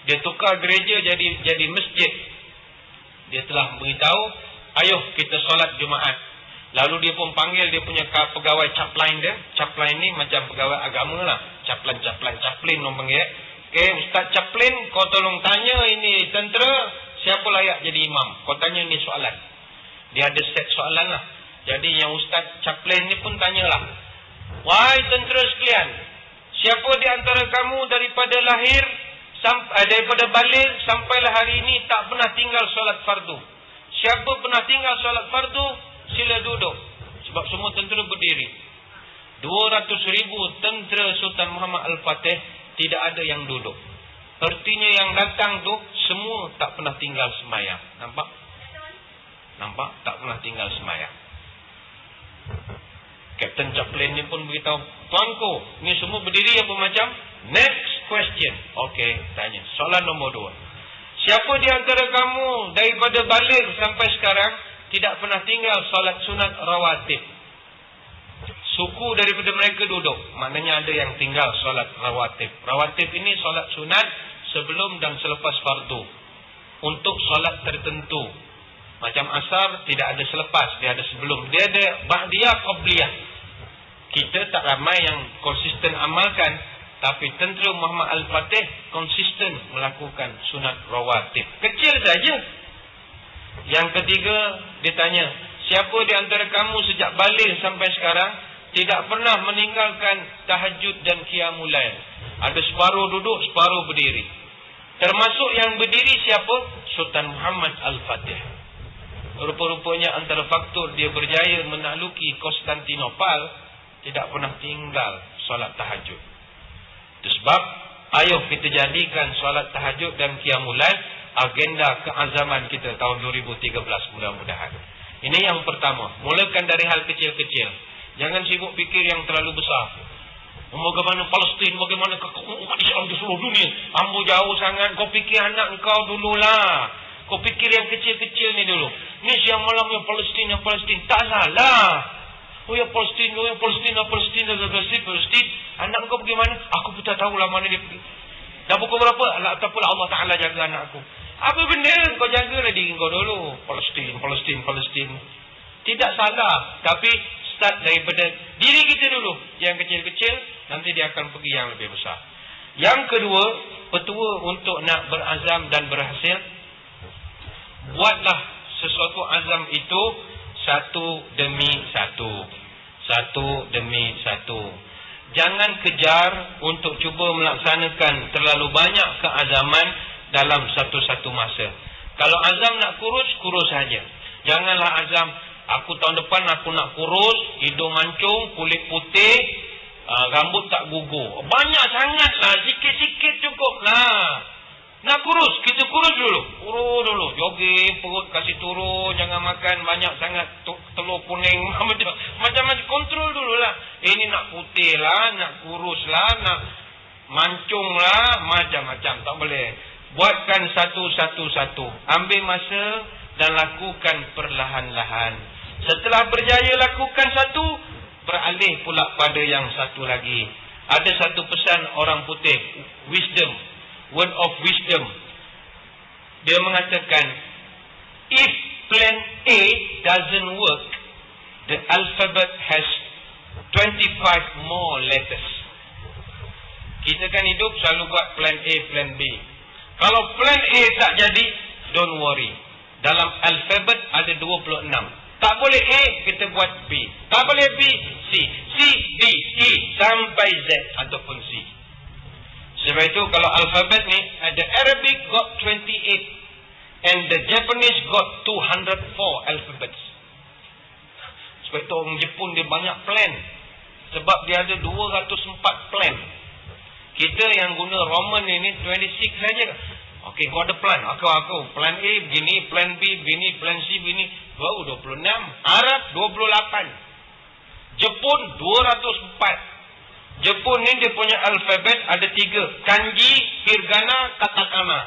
dia tukar gereja jadi masjid. Dia telah beritahu, ayo kita solat Jumaat. Lalu dia pun panggil dia punya pegawai chaplain dia. Chaplain ni macam pegawai agama lah. Chaplain orang panggil. Okay, Ustaz Chaplain, kau tolong tanya ini tentera, siapa layak jadi imam? Kau tanya ni soalan. Dia ada set soalan lah. Jadi yang Ustaz Chaplain ni pun tanyalah, wahai tentera sekalian, siapa di antara kamu daripada lahir daripada balik sampailah hari ini tak pernah tinggal solat fardu? Siapa pernah tinggal solat fardu, sila duduk. Sebab semua tentera berdiri. 200,000 tentera Sultan Muhammad Al-Fatih, tidak ada yang duduk. Artinya yang datang tu semua tak pernah tinggal sembahyang. Nampak? Tak pernah tinggal sembahyang. Kapten Chaplain ni pun beritahu, tuanku, ni semua berdiri apa macam? Next question. Okey, tanya. Soalan nombor 2. Siapa di antara kamu daripada balik sampai sekarang tidak pernah tinggal solat sunat rawatib? Suku daripada mereka duduk. Maknanya ada yang tinggal solat rawatib. Rawatib ini solat sunat sebelum dan selepas fardu. Untuk solat tertentu. Macam asar tidak ada selepas, dia ada sebelum. Dia ada ba'diyah qabliyah. Kita tak ramai yang konsisten amalkan, tapi tentera Muhammad Al-Fatih konsisten melakukan sunat rawatib. Kecil saja. Yang ketiga, dia tanya, siapa di antara kamu sejak balik sampai sekarang tidak pernah meninggalkan tahajud dan qiyamul lail? Ada separuh duduk, separuh berdiri. Termasuk yang berdiri siapa? Sultan Muhammad Al-Fatih. Rupa-rupanya antara faktor dia berjaya menakluki Konstantinopel, tidak pernah tinggal solat tahajud. Itu sebab, ayo kita jadikan solat tahajud dan qiyamul lail agenda keazaman kita tahun 2013 mudah-mudahan. Ini yang pertama. Mulakan dari hal kecil-kecil. Jangan sibuk fikir yang terlalu besar. Bagaimana Palestin, bagaimana umat Islam di seluruh dunia. Ambo jauh sangat. Kau fikir anak engkau dululah. Kau fikir yang kecil-kecil ni dulu. Ni siang malam yang Palestin. Tak salah. Oh ya Palestin. Anak engkau pergi mana? Aku pun tak tahulah mana dia pergi. Dah pukul berapa? Tak pula Allah Ta'ala jaga anak aku. Apa benda? Kau jagalah diri kau dulu. Palestin. Tidak salah. Tapi start daripada diri kita dulu. Yang kecil-kecil, nanti dia akan pergi yang lebih besar. Yang kedua, petua untuk nak berazam dan berhasil. Buatlah sesuatu azam itu satu demi satu. Jangan kejar untuk cuba melaksanakan terlalu banyak keazaman dalam satu-satu masa. Kalau azam nak kurus saja. Janganlah azam, aku tahun depan aku nak kurus, hidung mancung, kulit putih, rambut tak gugur. Banyak sangatlah, sikit-sikit cukuplah. Nak kurus, kita kurus dulu. Jogging, perut kasih turun, jangan makan banyak sangat telur kuning. Macam-macam, kontrol dululah. Ini nak putih lah, nak kurus lah, nak mancung lah, macam-macam. Tak boleh. Buatkan satu-satu. Ambil masa dan lakukan perlahan-lahan. Setelah berjaya lakukan satu, beralih pula pada yang satu lagi. Ada satu pesan orang putih, wisdom, word of wisdom. Dia mengatakan, if plan A doesn't work, the alphabet has 25 more letters. Kita kan hidup selalu buat plan A, plan B. Kalau plan A tak jadi, don't worry. Dalam alfabet ada 26. Tak boleh A, kita buat B. Tak boleh B, C. C, D, E, sampai Z ataupun C. Sebab itu kalau alfabet ni, the Arabic got 28 and the Japanese got 204 alphabets. Sebab itu orang Jepun dia banyak plan. Sebab dia ada 204 plan. Kita yang guna Roman ini 26 saja. Okey, kau ada plan. Aku plan A begini, plan B begini, plan C begini. Baru 26. Arab 28. Jepun 204. Jepun ni dia punya alfabet ada 3. Kanji, hiragana, katakana.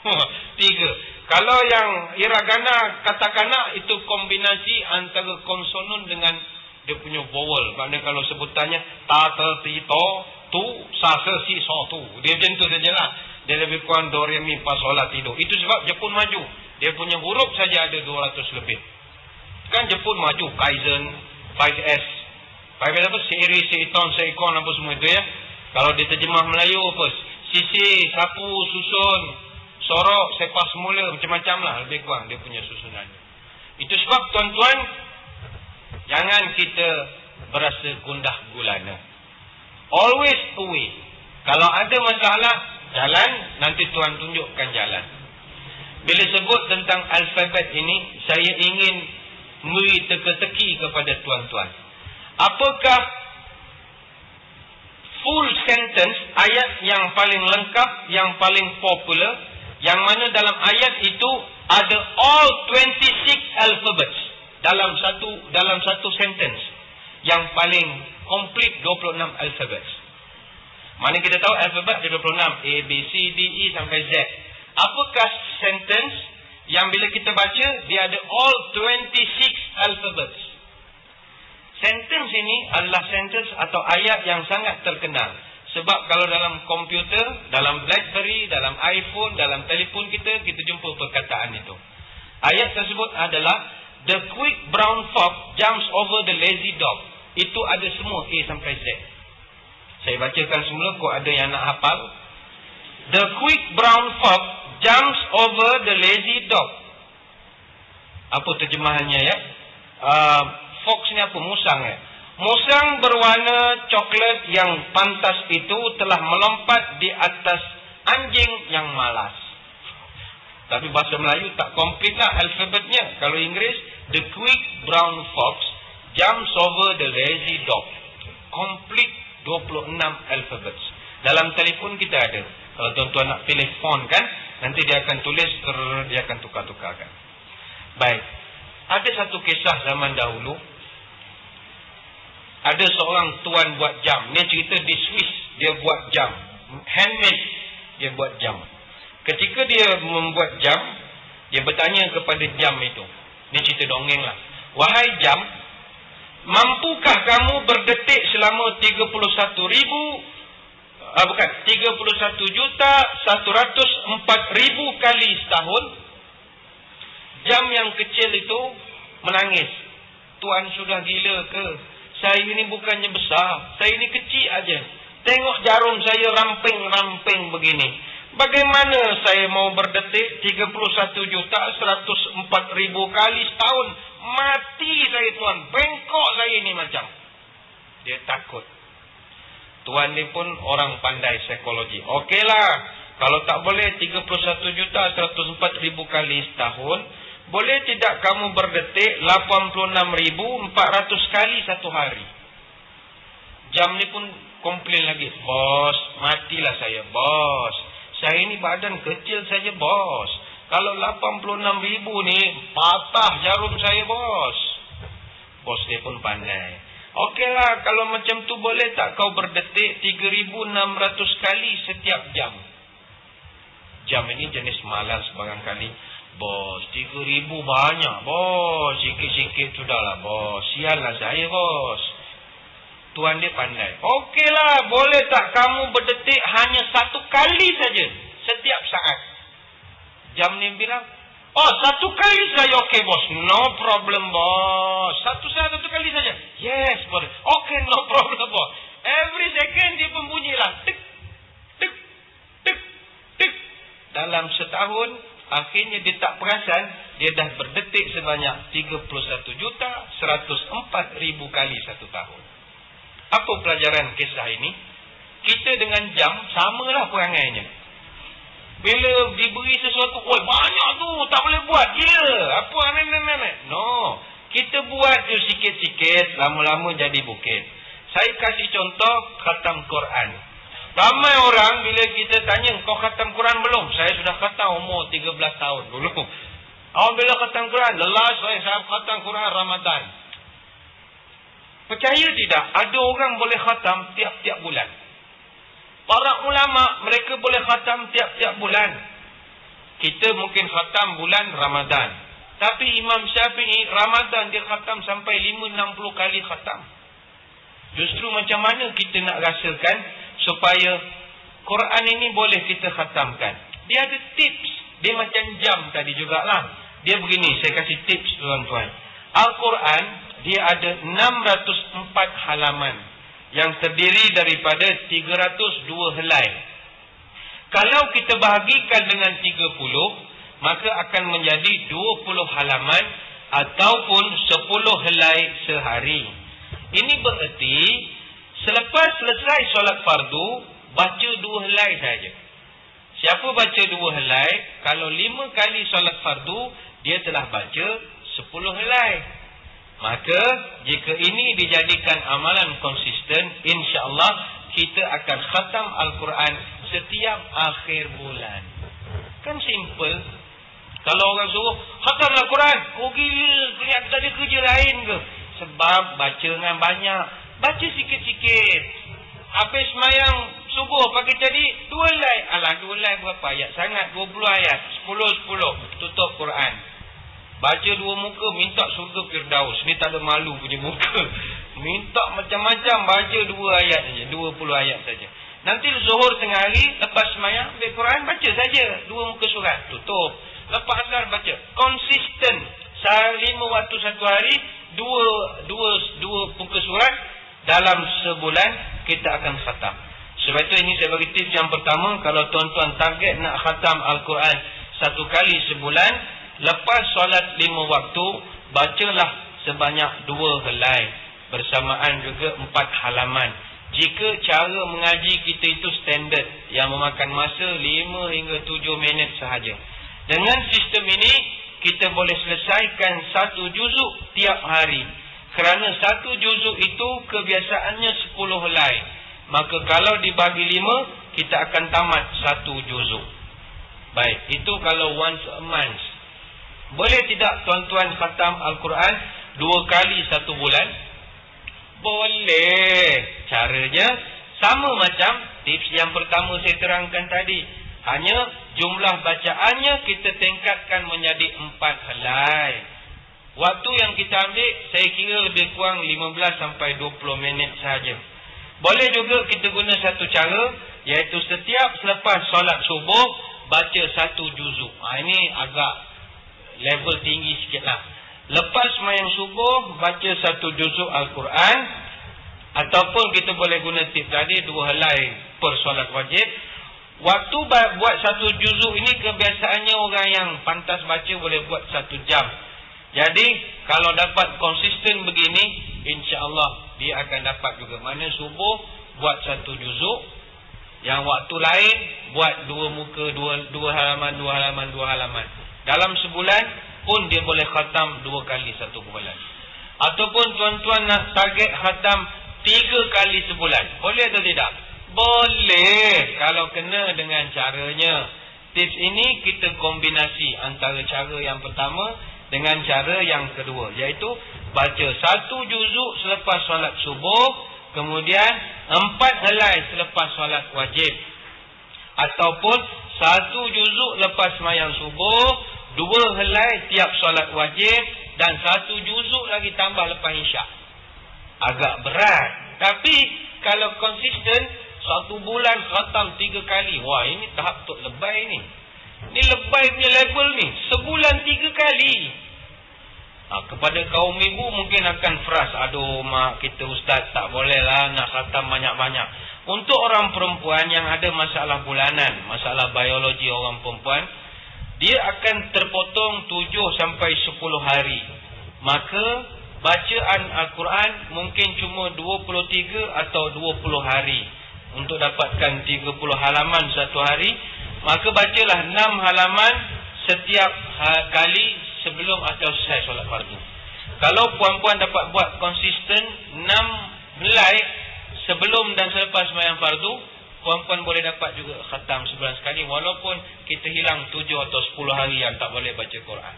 3. Kalau yang hiragana, katakana itu kombinasi antara konsonan dengan dia punya vowel. Maknanya kalau sebutannya ta, te, ti, to, tu, sa, se, si, so, tu. Dia macam tu sajalah. Dia lebih kurang do, re, mi, fa, sol, la, ti, do. Itu sebab Jepun maju. Dia punya huruf saja ada 200 lebih. Kan Jepun maju. Kaizen, 5S. 5S apa? Seiri, seiton, seikon, apa semua itu ya. Kalau diterjemah Melayu apa? Sisi, sapu, susun, sorok, sepak semula. Macam-macam lah. Lebih kurang dia punya susunan. Itu sebab tuan-tuan, jangan kita berasa gundah gulana. Always away. Kalau ada masalah, jalan, nanti Tuhan tunjukkan jalan. Bila sebut tentang alfabet ini, saya ingin beri teka-teki kepada tuan-tuan. Apakah full sentence, ayat yang paling lengkap, yang paling popular, yang mana dalam ayat itu ada all 26 alphabets dalam satu sentence, yang paling complete 26 alphabets. Mana kita tahu alfabet ada 26, A, B, C, D, E sampai Z. Apakah sentence yang bila kita baca dia ada all 26 alphabets? Sentence ini adalah sentence atau ayat yang sangat terkenal. Sebab kalau dalam komputer, dalam BlackBerry, dalam iPhone, dalam telefon kita jumpa perkataan itu. Ayat tersebut adalah the quick brown fox jumps over the lazy dog. Itu ada semua A sampai Z. Saya bacakan semula, kok ada yang nak hafal. The quick brown fox jumps over the lazy dog. Apa terjemahannya ya? Fox ni apa? Musang ya? Musang berwarna coklat yang pantas itu telah melompat di atas anjing yang malas. Tapi bahasa Melayu tak komplit lah alfabetnya. Kalau Inggeris, the quick brown fox jumps over the lazy dog. Komplit 26 alphabets. Dalam telefon kita ada. Kalau tuan-tuan nak pilih font kan, nanti dia akan tulis, dia akan tukar-tukarkan. Baik. Ada satu kisah zaman dahulu. Ada seorang tuan buat jam. Ni cerita di Swiss. Dia buat jam. Handmade. Dia buat jam. Ketika dia membuat jam, dia bertanya kepada jam itu. Ni cerita dongeng lah. Wahai jam, mampukah kamu berdetik selama 31.104.000 kali setahun? Jam yang kecil itu menangis. Tuan sudah gila ke? Saya ini bukannya besar. Saya ini kecil aja. Tengok jarum saya ramping-ramping begini. Bagaimana saya mau berdetik 31.104.000 kali setahun? Mati saya, Tuan. Bengkok saya ini macam. Dia takut. Tuan ni pun orang pandai psikologi. Okeylah. Kalau tak boleh 31.104.000 kali setahun, boleh tidak kamu berdetik 86.400 kali satu hari? Jam ni pun komplain lagi. Bos, matilah saya, bos. Saya ni badan kecil saja, bos. Kalau 86.000 ni, patah jarum saya, bos. Bos dia pun pandai. Okeylah, kalau macam tu boleh tak kau berdetik 3.600 kali setiap jam? Jam ini jenis malas barangkali. Bos, 3.000 banyak, bos. Sikit-sikit sudahlah, bos. Siallah saya, bos. Tuan dia pandai. Okeylah, boleh tak kamu berdetik hanya satu kali saja setiap saat? Jam ni bilang, oh, satu kali saja, okey, bos. No problem, bos. Satu kali saja. Yes, bos. Okey, no problem, bos. Every second dia pun bunyilah. Tik, tik, tik, tik. Dalam setahun, akhirnya dia tak perasan, dia dah berdetik sebanyak 31.104.000 kali satu tahun. Apa pelajaran kisah ini? Kita dengan jam samalah perangainya. Bila diberi sesuatu, oh banyak tu, tak boleh buat, gila. Apa nenek-nenek? No. Kita buat tu sikit-sikit, lama-lama jadi bukit. Saya kasih contoh khatam Quran. Ramai orang bila kita tanya, kau khatam Quran belum? Saya sudah khatam umur 13 tahun dulu. Awak bila khatam Quran? Lelas saya khatam Quran Ramadan. Percaya tidak? Ada orang boleh khatam tiap-tiap bulan. Para ulama, mereka boleh khatam tiap-tiap bulan. Kita mungkin khatam bulan Ramadan. Tapi Imam Syafi'i, Ramadan dia khatam sampai 5-60 kali khatam. Justru macam mana kita nak rasakan supaya Quran ini boleh kita khatamkan? Dia ada tips. Dia macam jam tadi jugalah. Dia begini, saya kasih tips tuan-tuan. Al-Quran, dia ada 604 halaman yang terdiri daripada 302 helai. Kalau kita bahagikan dengan 30, maka akan menjadi 20 halaman ataupun 10 helai sehari. Ini bererti selepas selesai solat fardu, baca 2 helai saja. Siapa baca 2 helai, kalau 5 kali solat fardu, dia telah baca 10 helai. Maka jika ini dijadikan amalan konsisten, insya-Allah kita akan khatam Al-Quran setiap akhir bulan. Kan simple. Kalau orang suruh khatam Al-Quran, kau gila, kelihatan tak ada kerja lain ke? Sebab baca dengan banyak. Baca sikit-sikit. Habis semayang subuh pagi tadi 2 helai. Alah, 2 helai berapa ayat? Sangat 20 ayat. 10 tutup Quran. Baca 2 muka, minta surga Firdaus. Ni tak ada malu punya muka. Minta macam-macam, baca 2 ayat saja, 20 ayat saja. Nanti zuhur tengah hari, lepas semayang, ambil Quran, baca saja 2 muka surat, tutup. Lepas asar baca. Konsisten. 5 waktu satu hari, 2 muka surat. Dalam sebulan, kita akan khatam. Sebab itu ini saya bagi tips yang pertama. Kalau tuan-tuan target nak khatam Al-Quran 1 kali sebulan, lepas solat 5 waktu, bacalah sebanyak 2 helai. Bersamaan juga 4 halaman. Jika cara mengaji kita itu standard, yang memakan masa 5 hingga 7 minit sahaja. Dengan sistem ini, kita boleh selesaikan 1 juzuk tiap hari. Kerana 1 juzuk itu kebiasaannya 10 helai. Maka kalau dibagi 5, kita akan tamat 1 juzuk. Baik, itu kalau once a month. Boleh tidak tuan-tuan khatam Al-Quran 2 kali 1 bulan? Boleh. Caranya sama macam tips yang pertama saya terangkan tadi. Hanya jumlah bacaannya kita tingkatkan menjadi 4 helai. Waktu yang kita ambil saya kira lebih kurang 15 sampai 20 minit sahaja. Boleh juga kita guna satu cara, iaitu setiap selepas solat subuh baca 1 juzuk. Ini agak level tinggi sikit lah. Lepas sembahyang subuh baca 1 juzuk Al-Quran. Ataupun kita boleh guna tip tadi 2 helai per solat wajib. Waktu buat 1 juzuk ini kebiasaannya orang yang pantas baca boleh buat 1 jam. Jadi kalau dapat konsisten begini, insya-Allah dia akan dapat juga. Mana subuh buat 1 juzuk, yang waktu lain buat 2 muka, 2 halaman, 2 halaman, 2 halaman. Dalam sebulan pun dia boleh khatam 2 kali 1 bulan. Ataupun tuan-tuan nak target khatam 3 kali sebulan. Boleh atau tidak? Boleh. Kalau kena dengan caranya. Tips ini kita kombinasi antara cara yang pertama dengan cara yang kedua, iaitu baca 1 juzuk selepas solat subuh, kemudian 4 helai selepas solat wajib. Ataupun 1 juzuk lepas sembahyang subuh, 2 helai tiap solat wajib, dan 1 juzuk lagi tambah lepas isyak. Agak berat. Tapi kalau konsisten 1 bulan khatam 3 kali. Wah, ini tahap tok lebay ni. Ni lebay punya level ni. Sebulan 3 kali. Kepada kaum ibu mungkin akan frust. Aduh mak, kita ustaz tak boleh lah nak khatam banyak-banyak. Untuk orang perempuan yang ada masalah bulanan, masalah biologi orang perempuan, dia akan terpotong 7 sampai 10 hari. Maka bacaan Al-Quran mungkin cuma 23 atau 20 hari. Untuk dapatkan 30 halaman satu hari, maka bacalah 6 halaman setiap kali sebelum atau selesai solat fardu. Kalau puan-puan dapat buat konsisten 6 helai sebelum dan selepas sembahyang fardu, puan-puan boleh dapat juga khatam sebulan sekali, walaupun kita hilang 7 atau 10 hari yang tak boleh baca Quran.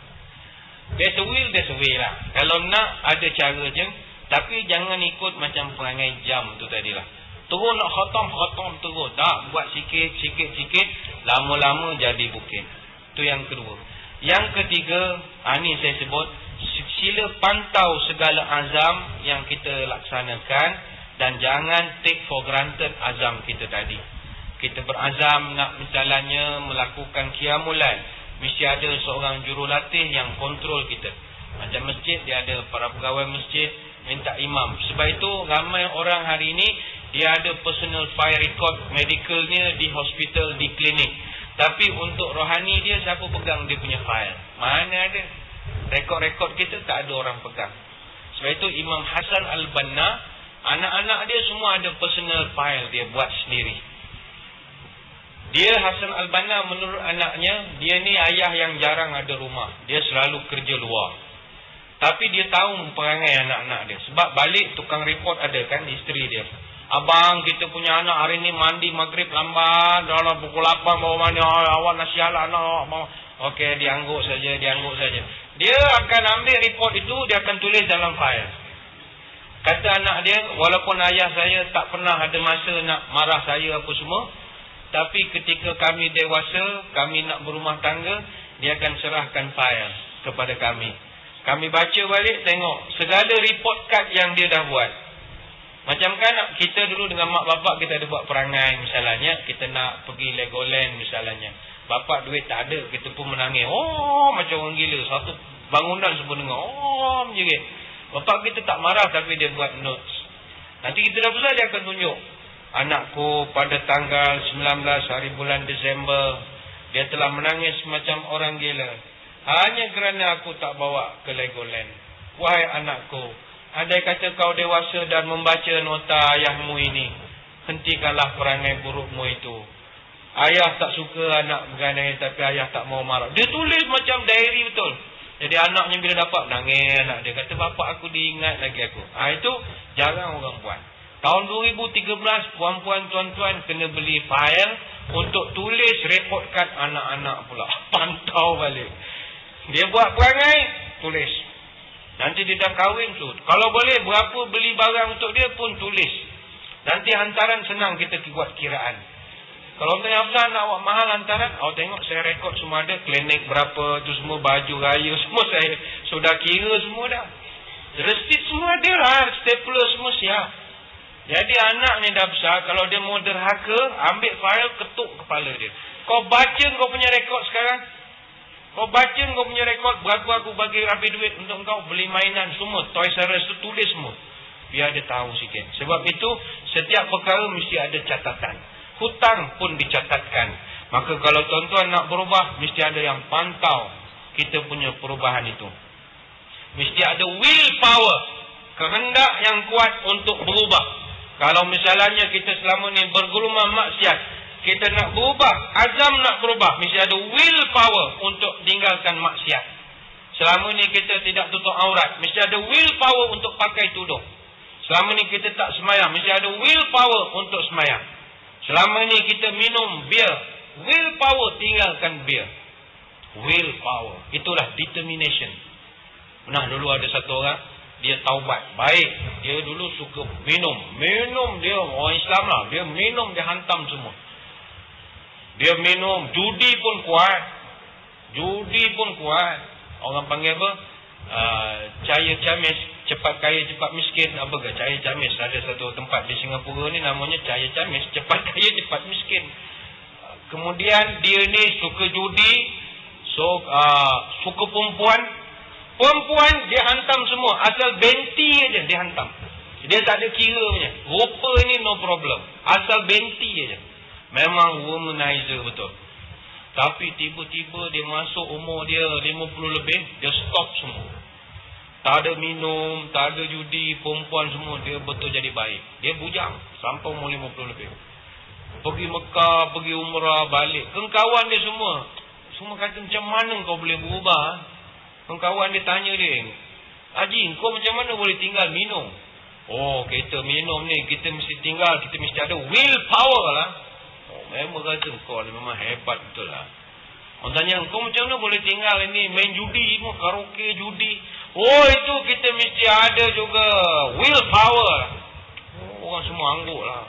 There's a will, there's a way lah. Kalau nak ada cara je, tapi jangan ikut macam perangai jam tu tadilah. Terus nak khatam terus. Tak, buat sikit, lama-lama jadi bukit. Itu yang kedua. Yang ketiga, ini saya sebut, sila pantau segala azam yang kita laksanakan dan jangan take for granted azam kita tadi. Kita berazam nak misalnya melakukan qiyamul-lail, mesti ada seorang jurulatih yang kontrol kita. Macam masjid, dia ada para pegawai masjid minta imam. Sebab itu ramai orang hari ini dia ada personal file record medicalnya di hospital, di klinik. Tapi untuk rohani dia, siapa pegang dia punya file? Mana ada? Rekod-rekod kita tak ada orang pegang. Sebab itu Imam Hasan Al-Banna, anak-anak dia semua ada personal file dia buat sendiri. Dia Hasan Al-Banna, menurut anaknya, dia ni ayah yang jarang ada rumah. Dia selalu kerja luar. Tapi dia tahu perangai anak-anak dia. Sebab balik tukang report ada kan, isteri dia. Abang, kita punya anak hari ni mandi maghrib lambat, dalam pukul 8 bawa mandi, awak nasihat anak awak. Okey, diangguk saja. Dia akan ambil report itu, dia akan tulis dalam file. Kata anak dia, walaupun ayah saya tak pernah ada masa nak marah saya apa semua, tapi ketika kami dewasa, kami nak berumah tangga, dia akan serahkan file kepada kami. Kami baca balik, tengok segala report card yang dia dah buat. Macam kan kita dulu dengan mak bapak kita ada buat perangai, misalnya kita nak pergi Legoland misalnya. Bapak duit tak ada, kita pun menangis. Oh, macam orang gila. Satu bangunan semua dengar. Oh, menjerit. Bapak kita tak marah tapi dia buat notes. Nanti kita dah besar dia akan tunjuk. Anakku pada tanggal 19 hari bulan Disember, dia telah menangis macam orang gila. Hanya kerana aku tak bawa ke Legoland. Wahai anakku, andai kata kau dewasa dan membaca nota ayahmu ini, hentikanlah perangai burukmu itu. Ayah tak suka anak berganai, tapi ayah tak mau marah. Dia tulis macam diary betul. Jadi anaknya bila dapat, nangis anak dia. Kata bapak aku diingat lagi aku. Itu jarang orang buat. Tahun 2013, puan-puan, tuan-tuan kena beli file untuk tulis report card anak-anak pula. Pantau balik. Dia buat perangai, tulis. Nanti dia dah kahwin tu. Kalau boleh berapa beli barang untuk dia pun tulis. Nanti hantaran senang kita buat kiraan. Kalau tanya Afzal nak buat mahal hantaran, awak tengok saya rekod semua ada. Klinik berapa tu semua, baju raya semua saya sudah kira semua dah. Resit semua ada lah, stapler semua siap. Jadi anak ni dah besar, kalau dia mau derhaka, ambil file ketuk kepala dia. Kau baca kau punya rekod sekarang. Kau baca kau punya rekod, berapa aku bagi habis duit untuk kau beli mainan semua. Toys R Us tu tulis semua. Biar dia tahu sikit. Sebab itu, setiap perkara mesti ada catatan. Hutang pun dicatatkan. Maka kalau tuan-tuan nak berubah, mesti ada yang pantau kita punya perubahan itu. Mesti ada willpower, kehendak yang kuat untuk berubah. Kalau misalnya kita selama ni bergelumang maksiat, kita nak berubah, azam nak berubah, mesti ada willpower untuk tinggalkan maksiat. Selama ni kita tidak tutup aurat, mesti ada willpower untuk pakai tudung. Selama ni kita tak semayang, mesti ada willpower untuk semayang. Selama ni kita minum bir, willpower tinggalkan bir. Willpower, itulah determination. Pernah dulu ada satu orang, dia taubat, baik. Dia dulu suka minum. Minum dia, orang Islam lah. Dia minum, dia hantam semua. Dia minum, judi pun kuat. Judi pun kuat. Orang panggil apa? Cahaya camis, cepat kaya, cepat miskin. Apa ke? Cahaya camis. Ada satu tempat di Singapura ni namanya Cahaya Camis. Cepat kaya, cepat miskin. Kemudian dia ni suka judi. Suka perempuan. Perempuan dia hantam semua. Asal benti aja dia hantam. Dia tak ada kira punya. Rupa ni no problem. Asal benti aja. Memang womanizer betul. Tapi tiba-tiba dia masuk umur dia 50 lebih, dia stop semua. Tak ada minum, tak ada judi, perempuan semua, dia betul jadi baik. Dia bujang sampai umur 50 lebih. Pergi Mekah, pergi umrah, balik. Kawan dia semua kata macam mana kau boleh berubah? Kawan dia tanya dia, Haji, kau macam mana boleh tinggal minum? Oh, kita minum ni, kita mesti tinggal, kita mesti ada willpower lah. Oh, memang kata kau ni memang hebat betul lah. Orang tanya, kau macam mana boleh tinggal ini, main judi semua, karaoke, judi. Oh, itu kita mesti ada juga willpower. Oh, orang semua angguk lah.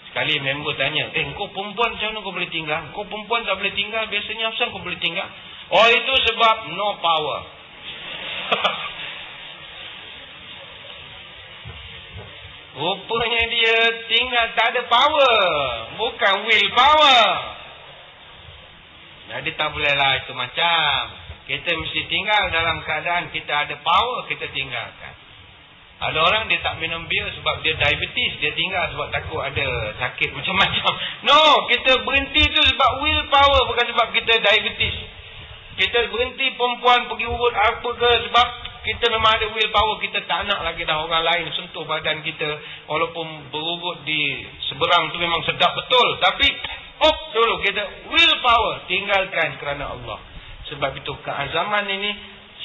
Sekali member tanya, kau perempuan macam mana kau boleh tinggal? Kau perempuan tak boleh tinggal, biasanya asal kau boleh tinggal? Oh, itu sebab no power. Rupanya dia tinggal tak ada power. Bukan will power. Jadi tak bolehlah itu macam. Kita mesti tinggal dalam keadaan kita ada power, kita tinggalkan. Ada orang dia tak minum bir sebab dia diabetes. Dia tinggal sebab takut ada sakit macam-macam. No, kita berhenti tu sebab will power, bukan sebab kita diabetes. Kita berhenti perempuan pergi urut apa ke sebab kita memang ada willpower. Kita tak nak lagi dah orang lain sentuh badan kita. Walaupun berurut di seberang tu memang sedap betul. Tapi dulu kita willpower, tinggalkan kerana Allah. Sebab itu keazaman ini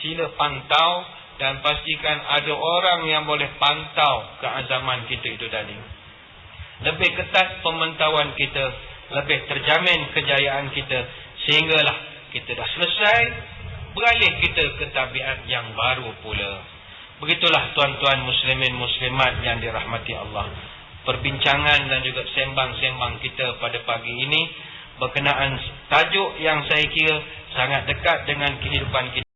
sila pantau dan pastikan ada orang yang boleh pantau keazaman kita itu tadi. Lebih ketat pemantauan kita, lebih terjamin kejayaan kita, sehinggalah kita dah selesai, beralih kita ke tabiat yang baru pula. Begitulah tuan-tuan muslimin muslimat yang dirahmati Allah. Perbincangan dan juga sembang-sembang kita pada pagi ini berkenaan tajuk yang saya kira sangat dekat dengan kehidupan kita.